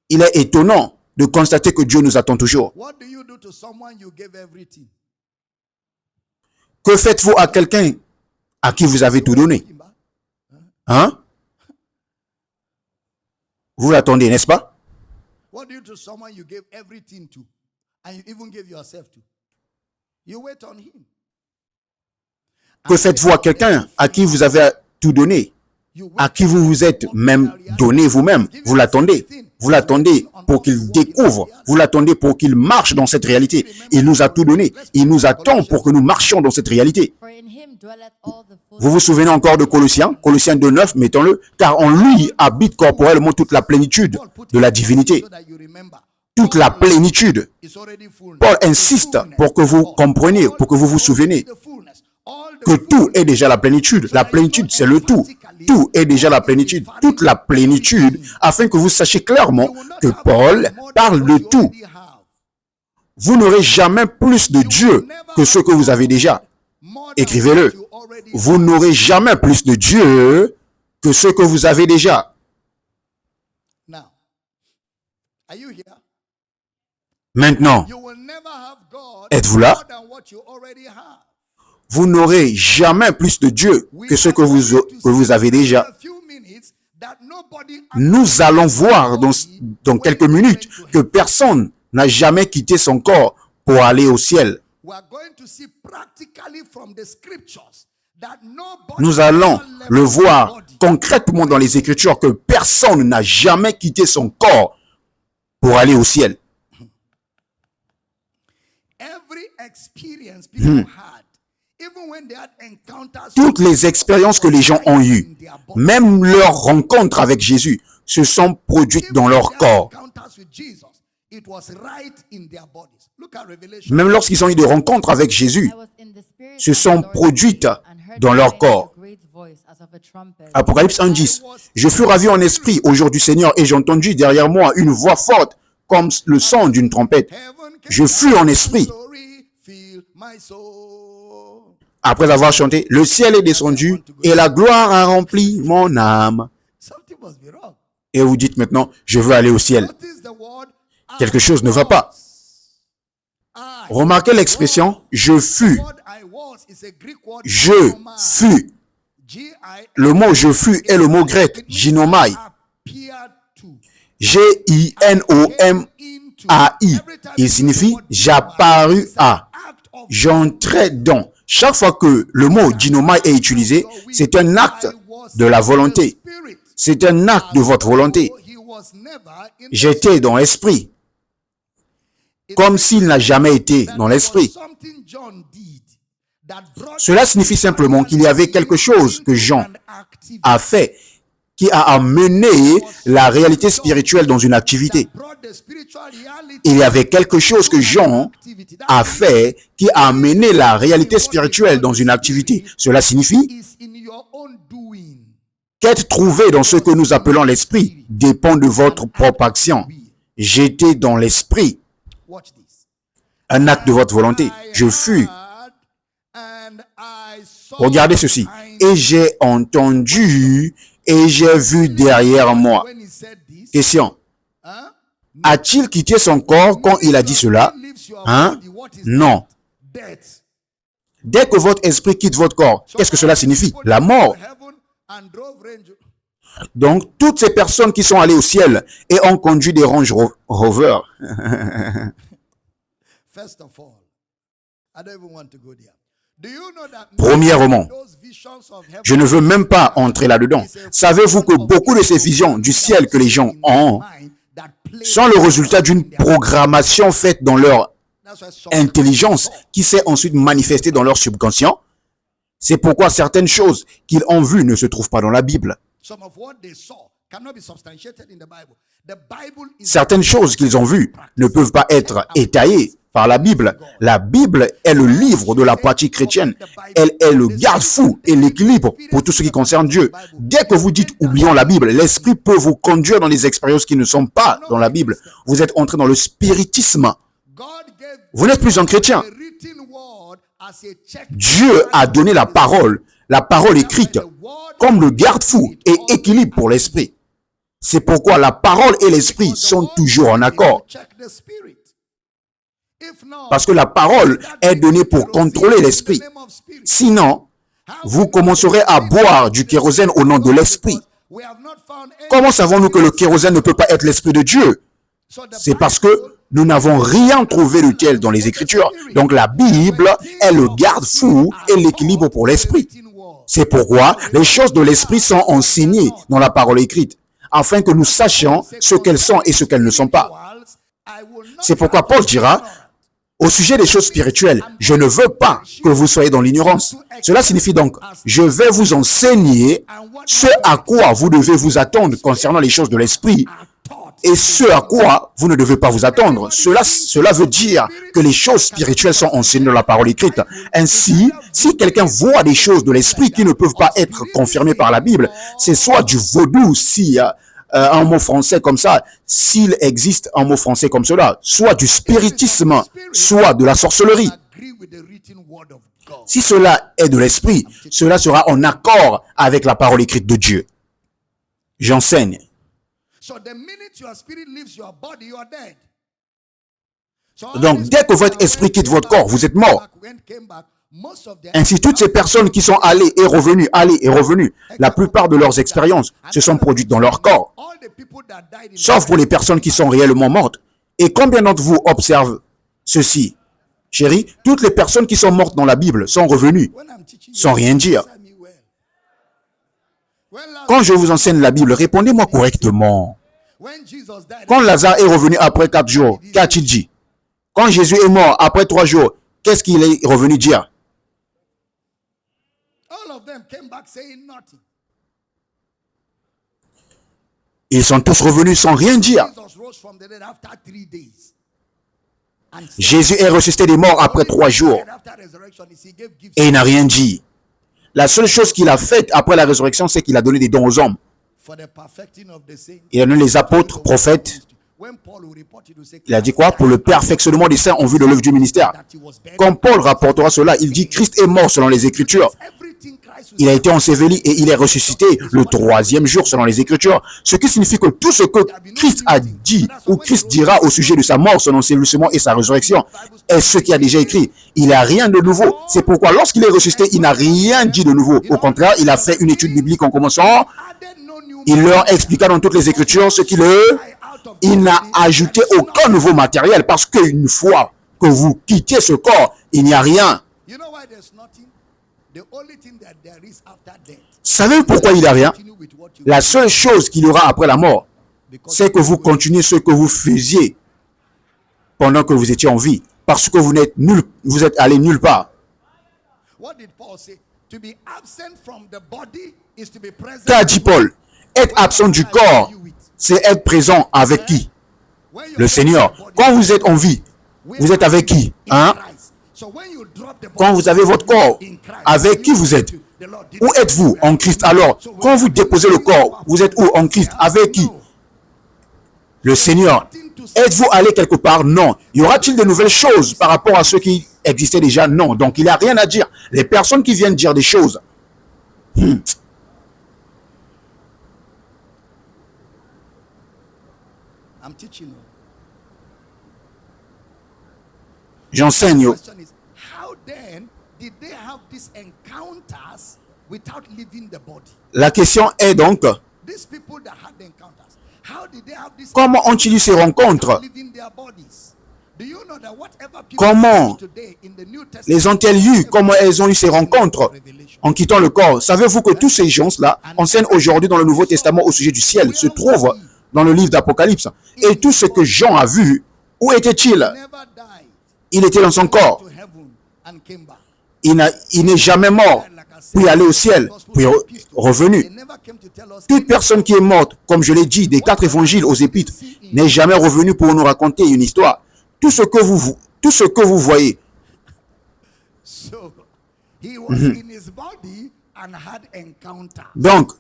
il est étonnant de constater que Dieu nous attend toujours. Que faites-vous à quelqu'un à qui vous avez tout donné? Hein? Vous l'attendez, n'est-ce pas? Que faites-vous à quelqu'un à qui vous avez tout donné, à qui vous vous êtes même donné vous-même? Vous l'attendez. Vous l'attendez pour qu'il découvre. Vous l'attendez pour qu'il marche dans cette réalité. Il nous a tout donné. Il nous attend pour que nous marchions dans cette réalité. Vous vous souvenez encore de Colossiens 2:9, mettons-le, car en lui habite corporellement toute la plénitude de la divinité. Toute la plénitude. Paul insiste pour que vous compreniez, pour que vous vous souveniez que tout est déjà la plénitude. La plénitude, c'est le tout. Tout est déjà la plénitude. Toute la plénitude, afin que vous sachiez clairement que Paul parle de tout. Vous n'aurez jamais plus de Dieu que ce que vous avez déjà. Écrivez-le. Vous n'aurez jamais plus de Dieu que ce que vous avez déjà. Maintenant, êtes-vous là? Vous n'aurez jamais plus de Dieu que ce que vous avez déjà. Nous allons voir dans quelques minutes que personne n'a jamais quitté son corps pour aller au ciel. Nous allons le voir concrètement dans les Écritures que personne n'a jamais quitté son corps pour aller au ciel. Toutes les expériences que les gens ont eues, même leurs rencontres avec Jésus, se sont produites dans leur corps. Même lorsqu'ils ont eu des rencontres avec Jésus, se sont produites dans leur corps. Apocalypse 1:10. Je fus ravi en esprit au jour du Seigneur et j'ai entendu derrière moi une voix forte comme le son d'une trompette. Je fus en esprit. Après avoir chanté, le ciel est descendu et la gloire a rempli mon âme. Et vous dites maintenant, je veux aller au ciel. Quelque chose ne va pas. Remarquez l'expression je fus. Je fus. Le mot je fus est le mot grec ginomai. G-I-N-O-M-A-I. Il signifie j'apparus à. J'entrais dans. Chaque fois que le mot ginomai est utilisé, c'est un acte de la volonté. C'est un acte de votre volonté. J'étais dans l'esprit. Comme s'il n'a jamais été dans l'esprit. Cela signifie simplement qu'il y avait quelque chose que Jean a fait qui a amené la réalité spirituelle dans une activité. Il y avait quelque chose que Jean a fait qui a amené la réalité spirituelle dans une activité. Cela signifie qu'être trouvé dans ce que nous appelons l'esprit dépend de votre propre action. J'étais dans l'esprit. Un acte de votre volonté. Je fus. Regardez ceci. Et j'ai entendu et j'ai vu derrière moi. Question. A-t-il quitté son corps quand il a dit cela? Non. Dès que votre esprit quitte votre corps, qu'est-ce que cela signifie? La mort. Donc, toutes ces personnes qui sont allées au ciel et ont conduit des Range Rover. Premièrement, je ne veux même pas entrer là-dedans. Savez-vous que beaucoup de ces visions du ciel que les gens ont sont le résultat d'une programmation faite dans leur intelligence qui s'est ensuite manifestée dans leur subconscient? C'est pourquoi certaines choses qu'ils ont vues ne se trouvent pas dans la Bible. Certaines choses qu'ils ont vues ne peuvent pas être étayées par la Bible. La Bible est le livre de la pratique chrétienne. Elle est le garde-fou et l'équilibre pour tout ce qui concerne Dieu. Dès que vous dites « oublions la Bible », l'Esprit peut vous conduire dans des expériences qui ne sont pas dans la Bible. Vous êtes entré dans le spiritisme. Vous n'êtes plus un chrétien. Dieu a donné la parole écrite, comme le garde-fou et équilibre pour l'esprit. C'est pourquoi la parole et l'esprit sont toujours en accord. Parce que la parole est donnée pour contrôler l'esprit. Sinon, vous commencerez à boire du kérosène au nom de l'esprit. Comment savons-nous que le kérosène ne peut pas être l'esprit de Dieu? C'est parce que nous n'avons rien trouvé de tel dans les Écritures. Donc la Bible est le garde-fou et l'équilibre pour l'esprit. C'est pourquoi les choses de l'esprit sont enseignées dans la parole écrite, afin que nous sachions ce qu'elles sont et ce qu'elles ne sont pas. C'est pourquoi Paul dira, au sujet des choses spirituelles, je ne veux pas que vous soyez dans l'ignorance. Cela signifie donc, je vais vous enseigner ce à quoi vous devez vous attendre concernant les choses de l'esprit, et ce à quoi vous ne devez pas vous attendre. Cela veut dire que les choses spirituelles sont enseignées dans la parole écrite. Ainsi, si quelqu'un voit des choses de l'esprit qui ne peuvent pas être confirmées par la Bible, c'est soit du vaudou, si un mot français comme ça, s'il existe un mot français comme cela, soit du spiritisme, soit de la sorcellerie. Si cela est de l'esprit, cela sera en accord avec la parole écrite de Dieu. J'enseigne. Donc, dès que votre esprit quitte votre corps, vous êtes mort. Ainsi, toutes ces personnes qui sont allées et revenues, la plupart de leurs expériences se sont produites dans leur corps. Sauf pour les personnes qui sont réellement mortes. Et combien d'entre vous observent ceci? Chérie, toutes les personnes qui sont mortes dans la Bible sont revenues, sans rien dire. Quand je vous enseigne la Bible, répondez-moi correctement. Quand Lazare est revenu après 4 jours, qu'a-t-il dit? Quand Jésus est mort après 3 jours, qu'est-ce qu'il est revenu dire? Ils sont tous revenus sans rien dire. Jésus est ressuscité des morts après 3 jours et il n'a rien dit. La seule chose qu'il a faite après la résurrection, c'est qu'il a donné des dons aux hommes. Il a donné les apôtres, prophètes. Il a dit quoi? Pour le perfectionnement des saints en vue de l'œuvre du ministère. Comme Paul rapportera cela, il dit Christ est mort selon les Écritures. Il a été enseveli et il est ressuscité le 3e jour selon les Écritures. Ce qui signifie que tout ce que Christ a dit ou Christ dira au sujet de sa mort, son ensevelissement et sa résurrection est ce qui a déjà écrit. Il n'a rien de nouveau. C'est pourquoi lorsqu'il est ressuscité, il n'a rien dit de nouveau. Au contraire, il a fait une étude biblique en commençant. Il leur expliqua dans toutes les Écritures ce qu'il est. Il n'a ajouté aucun nouveau matériel parce qu'une fois que vous quittez ce corps, il n'y a rien. Savez-vous pourquoi il n'y a rien? La seule chose qu'il y aura après la mort, c'est que vous continuez ce que vous faisiez pendant que vous étiez en vie. Parce que vous êtes allé nulle part. Qu'a dit Paul? Être absent du corps, c'est être présent avec qui? Le Seigneur. Quand vous êtes en vie, vous êtes avec qui? Hein? Quand vous avez votre corps, avec qui vous êtes? Où êtes-vous? En Christ. Alors, quand vous déposez le corps, vous êtes où? En Christ. Avec qui? Le Seigneur. Êtes-vous allé quelque part? Non. Y aura-t-il de nouvelles choses par rapport à ce qui existait déjà? Non. Donc, il n'y a rien à dire. Les personnes qui viennent dire des choses, j'enseigne. La question est donc, comment ont-ils eu ces rencontres? Comment les ont-elles eues? Comment elles ont eu ces rencontres en quittant le corps? Savez-vous que tous ces gens-là enseignent aujourd'hui dans le Nouveau Testament au sujet du ciel, se trouvent dans le livre d'Apocalypse? Et tout ce que Jean a vu, où était-il? Il était dans son corps. Il n'est jamais mort, puis aller au ciel, puis revenu. Toute personne qui est morte, comme je l'ai dit, des 4 évangiles aux épîtres, n'est jamais revenu pour nous raconter une histoire. Tout ce que vous voyez. Donc,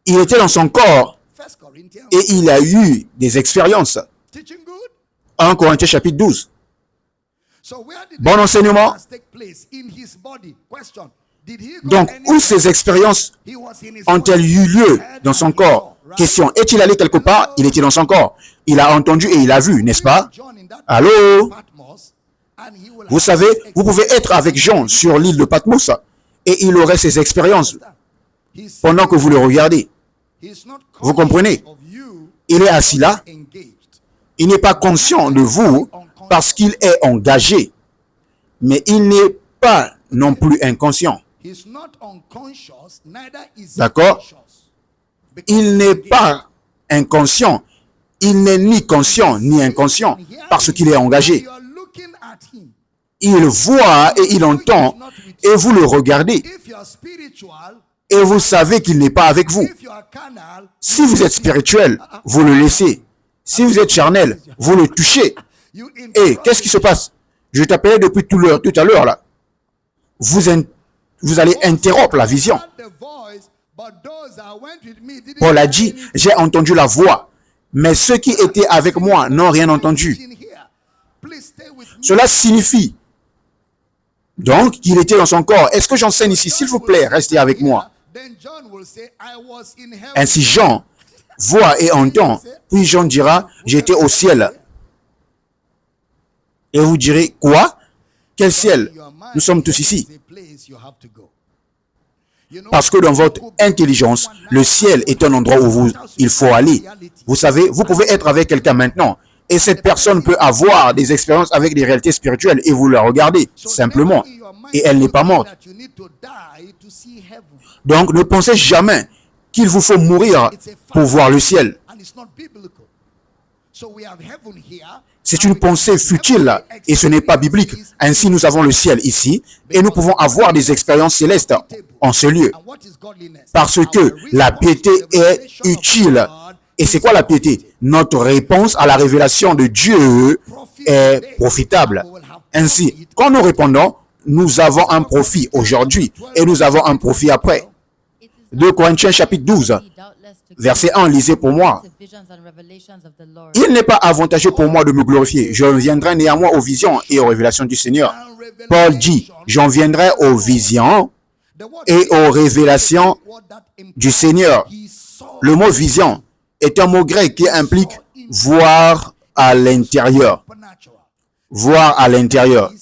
il était dans son corps et il a eu des expériences. 1 Corinthiens chapitre 12. Bon enseignement. Donc, où ces expériences ont-elles eu lieu dans son corps? Question, est-il allé quelque part? Il était dans son corps. Il a entendu et il a vu, n'est-ce pas? Allô? Vous savez, vous pouvez être avec Jean sur l'île de Patmos et il aurait ces expériences pendant que vous le regardez. Vous comprenez? Il est assis là. Il n'est pas conscient de vous parce qu'il est engagé. Mais il n'est pas non plus inconscient. D'accord? Il n'est pas inconscient. Il n'est ni conscient ni inconscient parce qu'il est engagé. Il voit et il entend et vous le regardez. Et vous savez qu'il n'est pas avec vous. Si vous êtes spirituel, vous le laissez. Si vous êtes charnel, vous le touchez. Et qu'est-ce qui se passe? Je t'appelais depuis tout à l'heure là. Vous allez interrompre la vision. Paul a dit, j'ai entendu la voix, mais ceux qui étaient avec moi n'ont rien entendu. Cela signifie donc qu'il était dans son corps. Est-ce que j'enseigne ici? S'il vous plaît, restez avec moi. Ainsi Jean voit et entend, puis Jean dira, j'étais au ciel. Et vous direz, quoi? Quel ciel? Nous sommes tous ici. Parce que dans votre intelligence, le ciel est un endroit où il faut aller. Vous savez, vous pouvez être avec quelqu'un maintenant. Et cette personne peut avoir des expériences avec des réalités spirituelles et vous la regardez simplement. Et elle n'est pas morte. Donc ne pensez jamais qu'il vous faut mourir pour voir le ciel. C'est une pensée futile et ce n'est pas biblique. Ainsi, nous avons le ciel ici et nous pouvons avoir des expériences célestes en ce lieu. Parce que la piété est utile. Et c'est quoi la piété? Notre réponse à la révélation de Dieu est profitable. Ainsi, quand nous répondons, nous avons un profit aujourd'hui et nous avons un profit après. 2 Corinthiens chapitre 12. Verset 1, lisez pour moi. Il n'est pas avantageux pour moi de me glorifier. Je viendrai néanmoins aux visions et aux révélations du Seigneur. Paul dit, j'en viendrai aux visions et aux révélations du Seigneur. Le mot vision est un mot grec qui implique voir à l'intérieur. Voir à l'intérieur.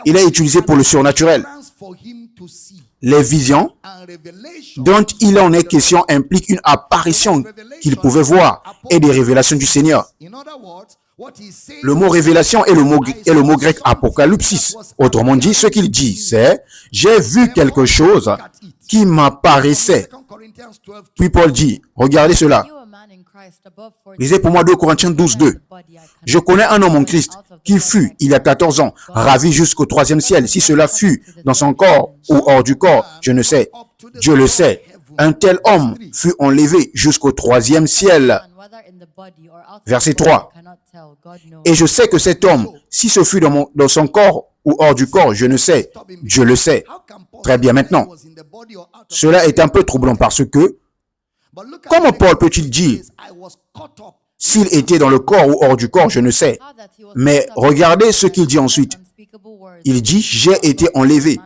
Il est utilisé pour le surnaturel. Les visions dont il en est question impliquent une apparition qu'il pouvait voir et des révélations du Seigneur. Le mot révélation est le mot grec apocalypsis. Autrement dit, ce qu'il dit, c'est « J'ai vu quelque chose qui m'apparaissait. » Puis Paul dit, regardez cela. Lisez pour moi 2 Corinthiens 12, 2. Je connais un homme en Christ qui fut, il y a 14 ans, ravi jusqu'au 3e ciel. Si cela fut dans son corps ou hors du corps, je ne sais. Dieu le sait. un tel homme fut enlevé jusqu'au 3e ciel. Verset 3. Et je sais que cet homme, si ce fut dans son corps ou hors du corps, je ne sais. Dieu le sait. Très bien, maintenant. Cela est un peu troublant parce que, comment Paul peut-il dire, s'il était dans le corps ou hors du corps, je ne sais. Mais regardez ce qu'il dit ensuite. Il dit, j'ai été enlevé.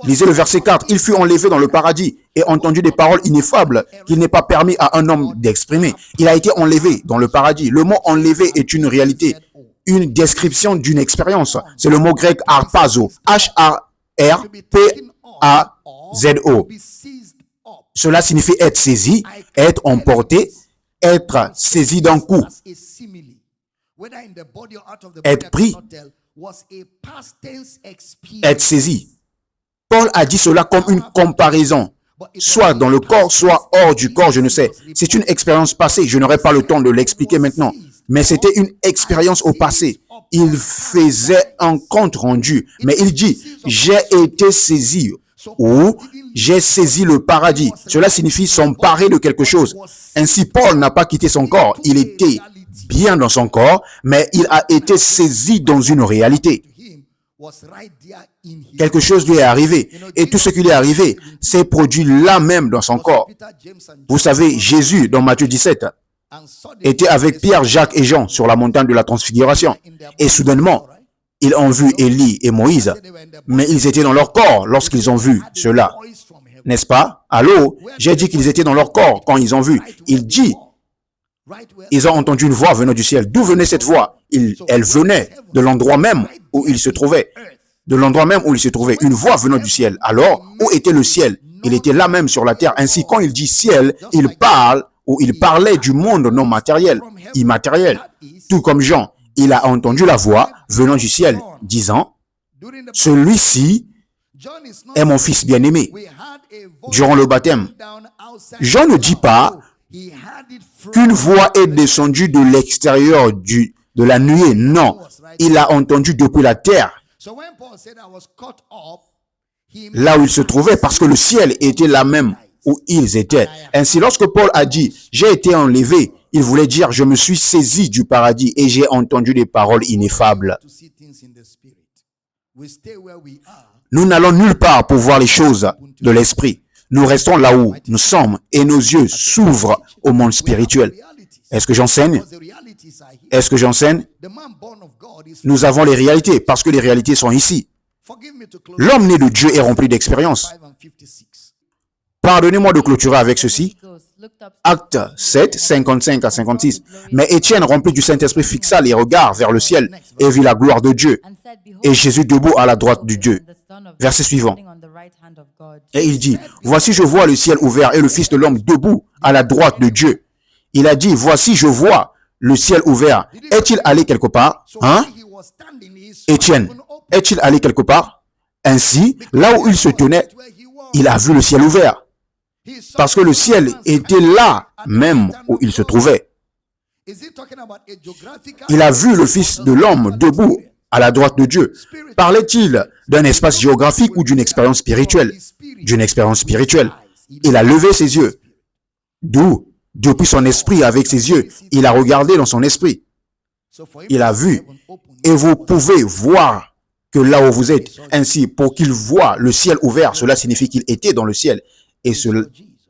Lisez le verset 4. Il fut enlevé dans le paradis et entendu des paroles ineffables qu'il n'est pas permis à un homme d'exprimer. Il a été enlevé dans le paradis. Le mot enlevé est une réalité, une description d'une expérience. C'est le mot grec harpazo. H-A-R-P-A-Z-O. Cela signifie être saisi, être emporté, être saisi d'un coup, être pris, être saisi. Paul a dit cela comme une comparaison, soit dans le corps, soit hors du corps, je ne sais. C'est une expérience passée, je n'aurai pas le temps de l'expliquer maintenant, mais c'était une expérience au passé. Il faisait un compte rendu, mais il dit, j'ai été saisi, ou j'ai saisi le paradis. Cela signifie s'emparer de quelque chose. Ainsi, Paul n'a pas quitté son corps, il était bien dans son corps, mais il a été saisi dans une réalité. Quelque chose lui est arrivé. Et tout ce qui lui est arrivé s'est produit là même dans son corps. Vous savez, Jésus, dans Matthieu 17, était avec Pierre, Jacques et Jean sur la montagne de la transfiguration. Et soudainement, ils ont vu Élie et Moïse. Mais ils étaient dans leur corps lorsqu'ils ont vu cela. N'est-ce pas? Allô? J'ai dit qu'ils étaient dans leur corps quand ils ont vu. Il dit, ils ont entendu une voix venant du ciel. D'où venait cette voix? Elle venait de l'endroit même où il se trouvait. De l'endroit même où il se trouvait. Une voix venant du ciel. Alors, où était le ciel? Il était là même sur la terre. Ainsi, quand il dit ciel, il parle ou il parlait du monde non matériel, immatériel. Tout comme Jean, il a entendu la voix venant du ciel, disant, celui-ci est mon fils bien-aimé. Durant le baptême, Jean ne dit pas qu'une voix est descendue de l'extérieur de la nuée. Non, il a entendu depuis la terre, là où il se trouvait, parce que le ciel était là même où ils étaient. Ainsi, lorsque Paul a dit « j'ai été enlevé », il voulait dire « je me suis saisi du paradis et j'ai entendu des paroles ineffables ». Nous n'allons nulle part pour voir les choses de l'esprit. Nous restons là où nous sommes et nos yeux s'ouvrent au monde spirituel. Est-ce que j'enseigne? Est-ce que j'enseigne? Nous avons les réalités parce que les réalités sont ici. L'homme né de Dieu est rempli d'expérience. Pardonnez-moi de clôturer avec ceci. Acte 7, 55 à 56. Mais Étienne, rempli du Saint-Esprit, fixa les regards vers le ciel et vit la gloire de Dieu. Et Jésus debout à la droite de Dieu. Verset suivant. Et il dit, voici je vois le ciel ouvert et le Fils de l'homme debout à la droite de Dieu. Il a dit, voici je vois le ciel ouvert. Est-il allé quelque part? Hein? Étienne, est-il allé quelque part? Ainsi, là où il se tenait, il a vu le ciel ouvert. Parce que le ciel était là même où il se trouvait. Il a vu le Fils de l'homme debout à la droite de Dieu. Parlait-il d'un espace géographique ou d'une expérience spirituelle? D'une expérience spirituelle. Il a levé ses yeux. D'où, depuis son esprit, avec ses yeux, il a regardé dans son esprit. Il a vu. Et vous pouvez voir que là où vous êtes, ainsi, pour qu'il voie le ciel ouvert, cela signifie qu'il était dans le ciel.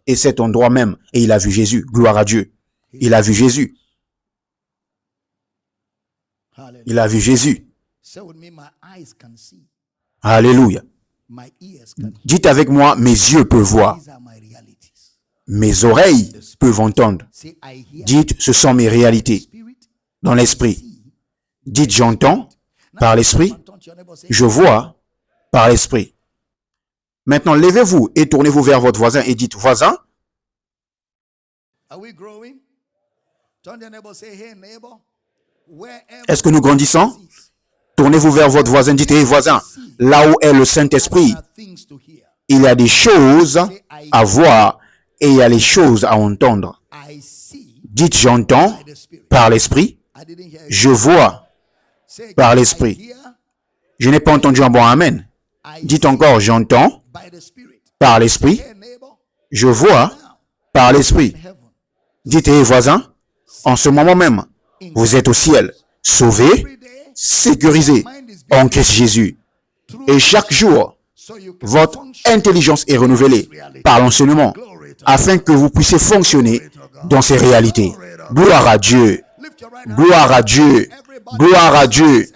Et cet endroit même. Et il a vu Jésus. Gloire à Dieu. Il a vu Jésus. Il a vu Jésus. Alléluia. Dites avec moi, mes yeux peuvent voir. Mes oreilles peuvent entendre. Dites, ce sont mes réalités. Dans l'esprit. Dites, j'entends par l'esprit. Je vois par l'esprit. Maintenant, levez-vous et tournez-vous vers votre voisin et dites, voisin, est-ce que nous grandissons? Tournez-vous vers votre voisin, dites, hé voisin, là où est le Saint-Esprit, il y a des choses à voir et il y a les choses à entendre. Dites, j'entends par l'esprit, je vois par l'esprit. Je n'ai pas entendu un bon amen. Dites encore, j'entends par l'esprit, Je vois par l'Esprit. Dites, voisin, en ce moment même, vous êtes au ciel, sauvés, sécurisés en Christ Jésus. Et chaque jour, votre intelligence est renouvelée par l'enseignement afin que vous puissiez fonctionner dans ces réalités. Gloire à Dieu. Gloire à Dieu. Gloire à Dieu.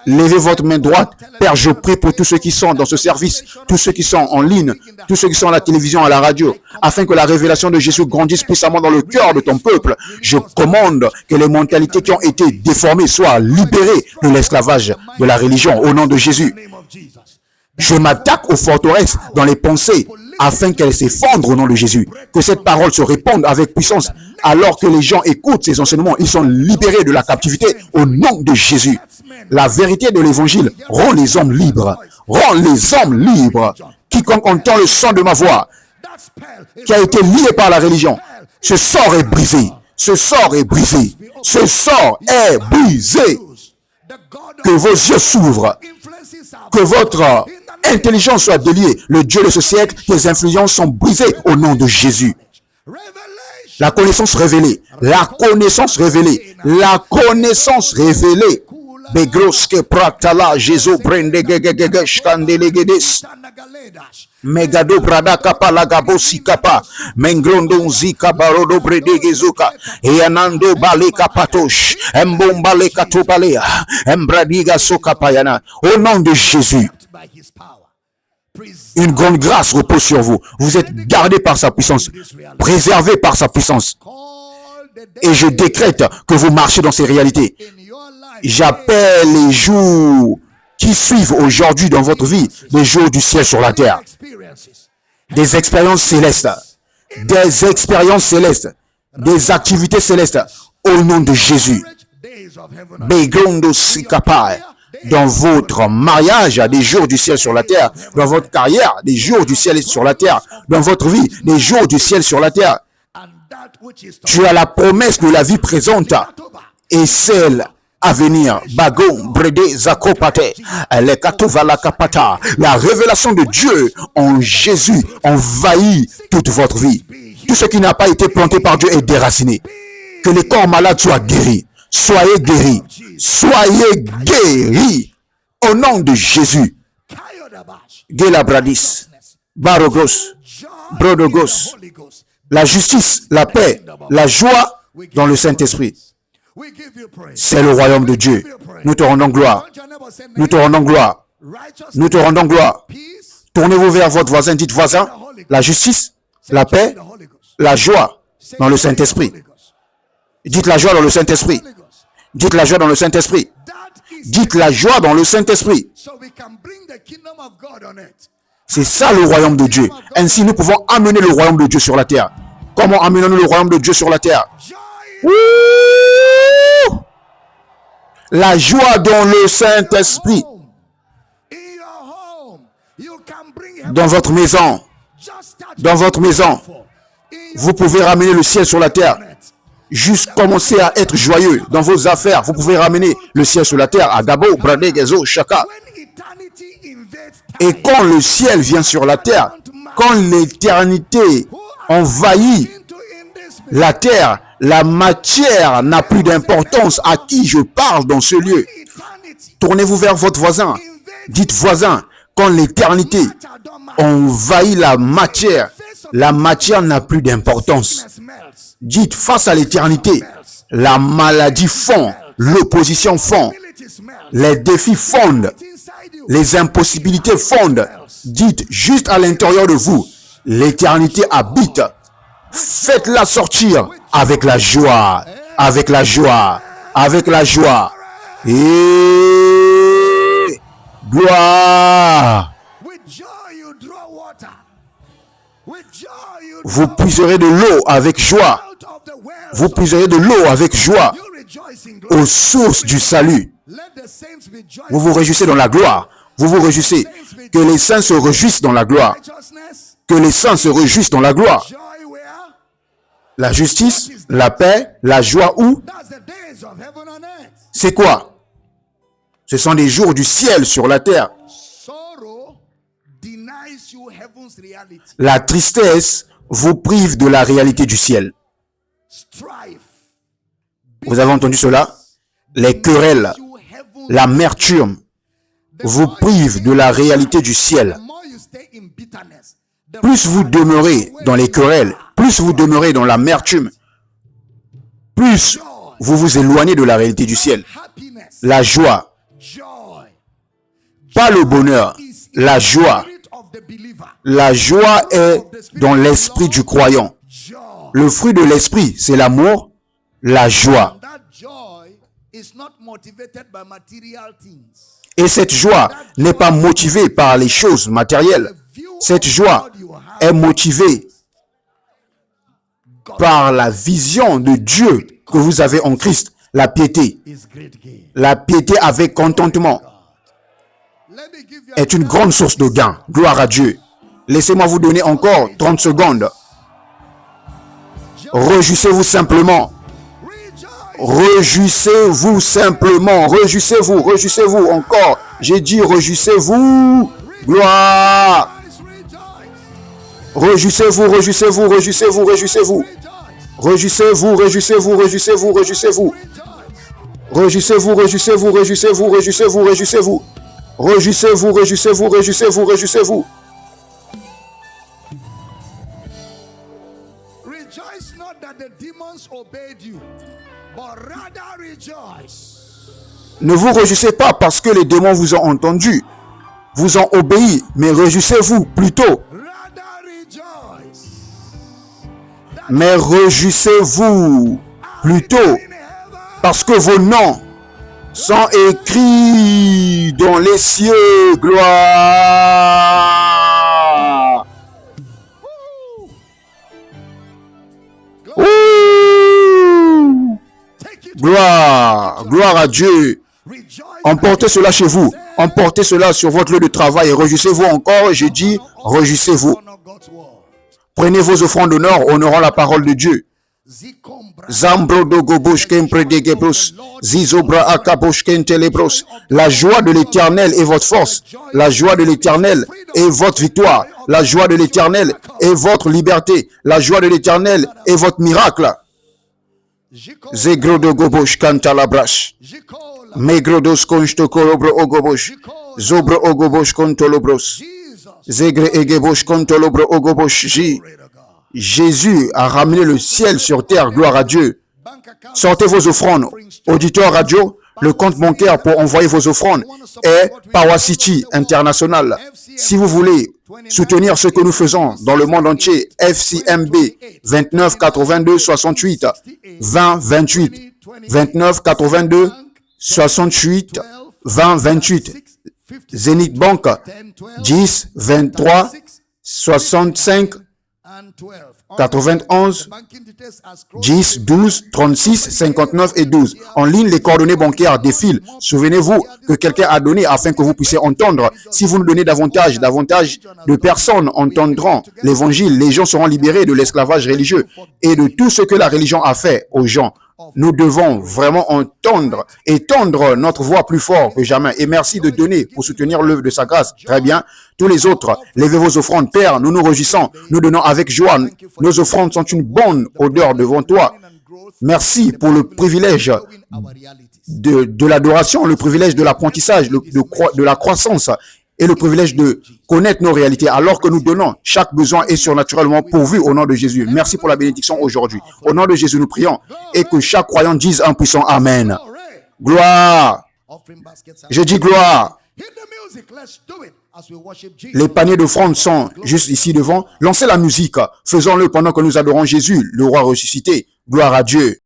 Levez votre main droite. Père, je prie pour tous ceux qui sont dans ce service, tous ceux qui sont en ligne, tous ceux qui sont à la télévision, à la radio, afin que la révélation de Jésus grandisse puissamment dans le cœur de ton peuple. Je commande que les mentalités qui ont été déformées soient libérées de l'esclavage de la religion au nom de Jésus. Je m'attaque aux forteresses dans les pensées afin qu'elles s'effondrent au nom de Jésus. Que cette parole se répande avec puissance. Alors que les gens écoutent ces enseignements, ils sont libérés de la captivité au nom de Jésus. La vérité de l'évangile rend les hommes libres. Rend les hommes libres. Quiconque entend le son de ma voix, qui a été lié par la religion, ce sort est brisé. Ce sort est brisé. Ce sort est brisé. Que vos yeux s'ouvrent. Que votre intelligence soit déliée. Le Dieu de ce siècle, les influences sont brisées au nom de Jésus. La connaissance révélée. La connaissance révélée. La connaissance révélée. Begroske pratala Jésus prende gegegege kandelegedis. Megado brada kapa lagabo sikapa. Mengrondo zika barodo bredegezuka. Eanando bale kapatosh. Embombale katobalea. Embradiga sokapayana. Au nom de Jésus. Une grande grâce repose sur vous. Vous êtes gardés par sa puissance, préservés par sa puissance. Et je décrète que vous marchez dans ces réalités. J'appelle les jours qui suivent aujourd'hui dans votre vie, les jours du ciel sur la terre. Des expériences célestes, des expériences célestes, des activités célestes, au nom de Jésus. Begrondo sikapa. Dans votre mariage, des jours du ciel sur la terre. Dans votre carrière, des jours du ciel sur la terre. Dans votre vie, des jours du ciel sur la terre. Tu as la promesse de la vie présente et celle à venir. Bagon, Bredé, Zakopate, Lekatovalakapata. La révélation de Dieu en Jésus envahit toute votre vie. Tout ce qui n'a pas été planté par Dieu est déraciné. Que les corps malades soient guéris. Soyez guéris. Soyez guéris. Au nom de Jésus. Gela Bradis. Barogos. Brodogos. La justice, la paix, la joie dans le Saint-Esprit. C'est le royaume de Dieu. Nous te rendons gloire. Nous te rendons gloire. Nous te rendons gloire. Tournez-vous vers votre voisin. Dites voisin, la justice, la paix, la joie dans le Saint-Esprit. Dites la joie dans le Saint-Esprit. Dites la joie dans le Saint-Esprit. Dites la joie dans le Saint-Esprit. C'est ça le royaume de Dieu. Ainsi, nous pouvons amener le royaume de Dieu sur la terre. Comment amenons-nous le royaume de Dieu sur la terre? Ouh! La joie dans le Saint-Esprit. Dans votre maison. Dans votre maison. Vous pouvez ramener le ciel sur la terre. Juste commencer à être joyeux dans vos affaires. Vous pouvez ramener le ciel sur la terre. À Gabo, Bradé, Gezo, Chaka. Et quand le ciel vient sur la terre, quand l'éternité envahit la terre, la matière n'a plus d'importance. À qui je parle dans ce lieu? Tournez-vous vers votre voisin. Dites voisin, quand l'éternité envahit la matière n'a plus d'importance. Dites face à l'éternité, la maladie fond, l'opposition fond, les défis fondent, les impossibilités fondent. Dites juste à l'intérieur de vous, l'éternité habite. Faites-la sortir avec la joie, avec la joie, avec la joie. Et gloire. Vous puiserez de l'eau avec joie. Vous puiserez de l'eau avec joie aux sources du salut. Vous vous réjouissez dans la gloire. Vous vous réjouissez. Que les saints se réjouissent dans la gloire. Que les saints se réjouissent dans la gloire. La justice, la paix, la joie où? C'est quoi? Ce sont des jours du ciel sur la terre. La tristesse vous prive de la réalité du ciel. Vous avez entendu cela? Les querelles, l'amertume vous prive de la réalité du ciel. Plus vous demeurez dans les querelles, plus vous demeurez dans l'amertume, plus vous vous éloignez de la réalité du ciel. La joie, pas le bonheur, la joie. La joie est dans l'esprit du croyant. Le fruit de l'esprit, c'est l'amour, la joie. Et cette joie n'est pas motivée par les choses matérielles. Cette joie est motivée par la vision de Dieu que vous avez en Christ, la piété. La piété avec contentement est une grande source de gain. Gloire à Dieu. Laissez-moi vous donner encore 30 secondes. Réjouissez-vous simplement. Réjouissez-vous simplement. Réjouissez-vous, réjouissez-vous encore. J'ai dit réjouissez-vous. Gloire. Réjouissez-vous, réjouissez-vous, réjouissez-vous, réjouissez-vous. Réjouissez-vous, réjouissez-vous, réjouissez-vous, réjouissez-vous. Réjouissez-vous, réjouissez-vous, réjouissez-vous, réjouissez-vous, réjouissez-vous. Réjouissez-vous, réjouissez-vous, réjouissez-vous, réjouissez-vous. Rejoice not that the demons obeyed you, but rather rejoice. Ne vous réjouissez pas parce que les démons vous ont entendu, vous ont obéi, mais réjouissez-vous plutôt. Mais réjouissez-vous plutôt parce que vos noms sont écrits dans les cieux. Gloire. Ouh. Gloire. Gloire à Dieu. Emportez cela chez vous. Emportez cela sur votre lieu de travail et réjouissez-vous encore. J'ai dit, réjouissez-vous. Prenez vos offrandes d'honneur, honorant la parole de Dieu. La joie de l'Éternel est votre force. La joie de l'Éternel est votre victoire. La joie de l'Éternel est votre liberté. La joie de l'Éternel est votre miracle. Zegrodogobosh kantalabrash. Megrodos konstokolobro ogobosh. Zobro ogobosh kontolobros. Zegre egebosh kontolobro ogobosh. Jésus a ramené le ciel sur terre, gloire à Dieu. Sortez vos offrandes. Auditeur radio, le compte bancaire pour envoyer vos offrandes est Power City International. Si vous voulez soutenir ce que nous faisons dans le monde entier, FCMB 29 82 68 20 28 29 82 68 20 28 Zenith Bank 10 23 65 91 10 12 36 59 et 12. En ligne, les coordonnées bancaires défilent. Souvenez-vous que quelqu'un a donné afin que vous puissiez entendre. Si vous nous donnez davantage de personnes entendront l'évangile. Les gens seront libérés de l'esclavage religieux et de tout ce que la religion a fait aux gens. Nous devons vraiment entendre et tendre notre voix plus fort que jamais. Et merci de donner pour soutenir l'œuvre de sa grâce. Très bien. Tous les autres, levez vos offrandes. Père, nous nous réjouissons. Nous donnons avec joie. Nos offrandes sont une bonne odeur devant toi. Merci pour le privilège de l'adoration, le privilège de l'apprentissage, de la croissance et le privilège de connaître nos réalités. Alors que nous donnons, chaque besoin est surnaturellement pourvu au nom de Jésus. Merci pour la bénédiction aujourd'hui. Au nom de Jésus, nous prions et que chaque croyant dise un puissant Amen. Gloire. Je dis gloire. Les paniers d'offrandes sont juste ici devant. Lancez la musique. Faisons-le pendant que nous adorons Jésus, le roi ressuscité. Gloire à Dieu.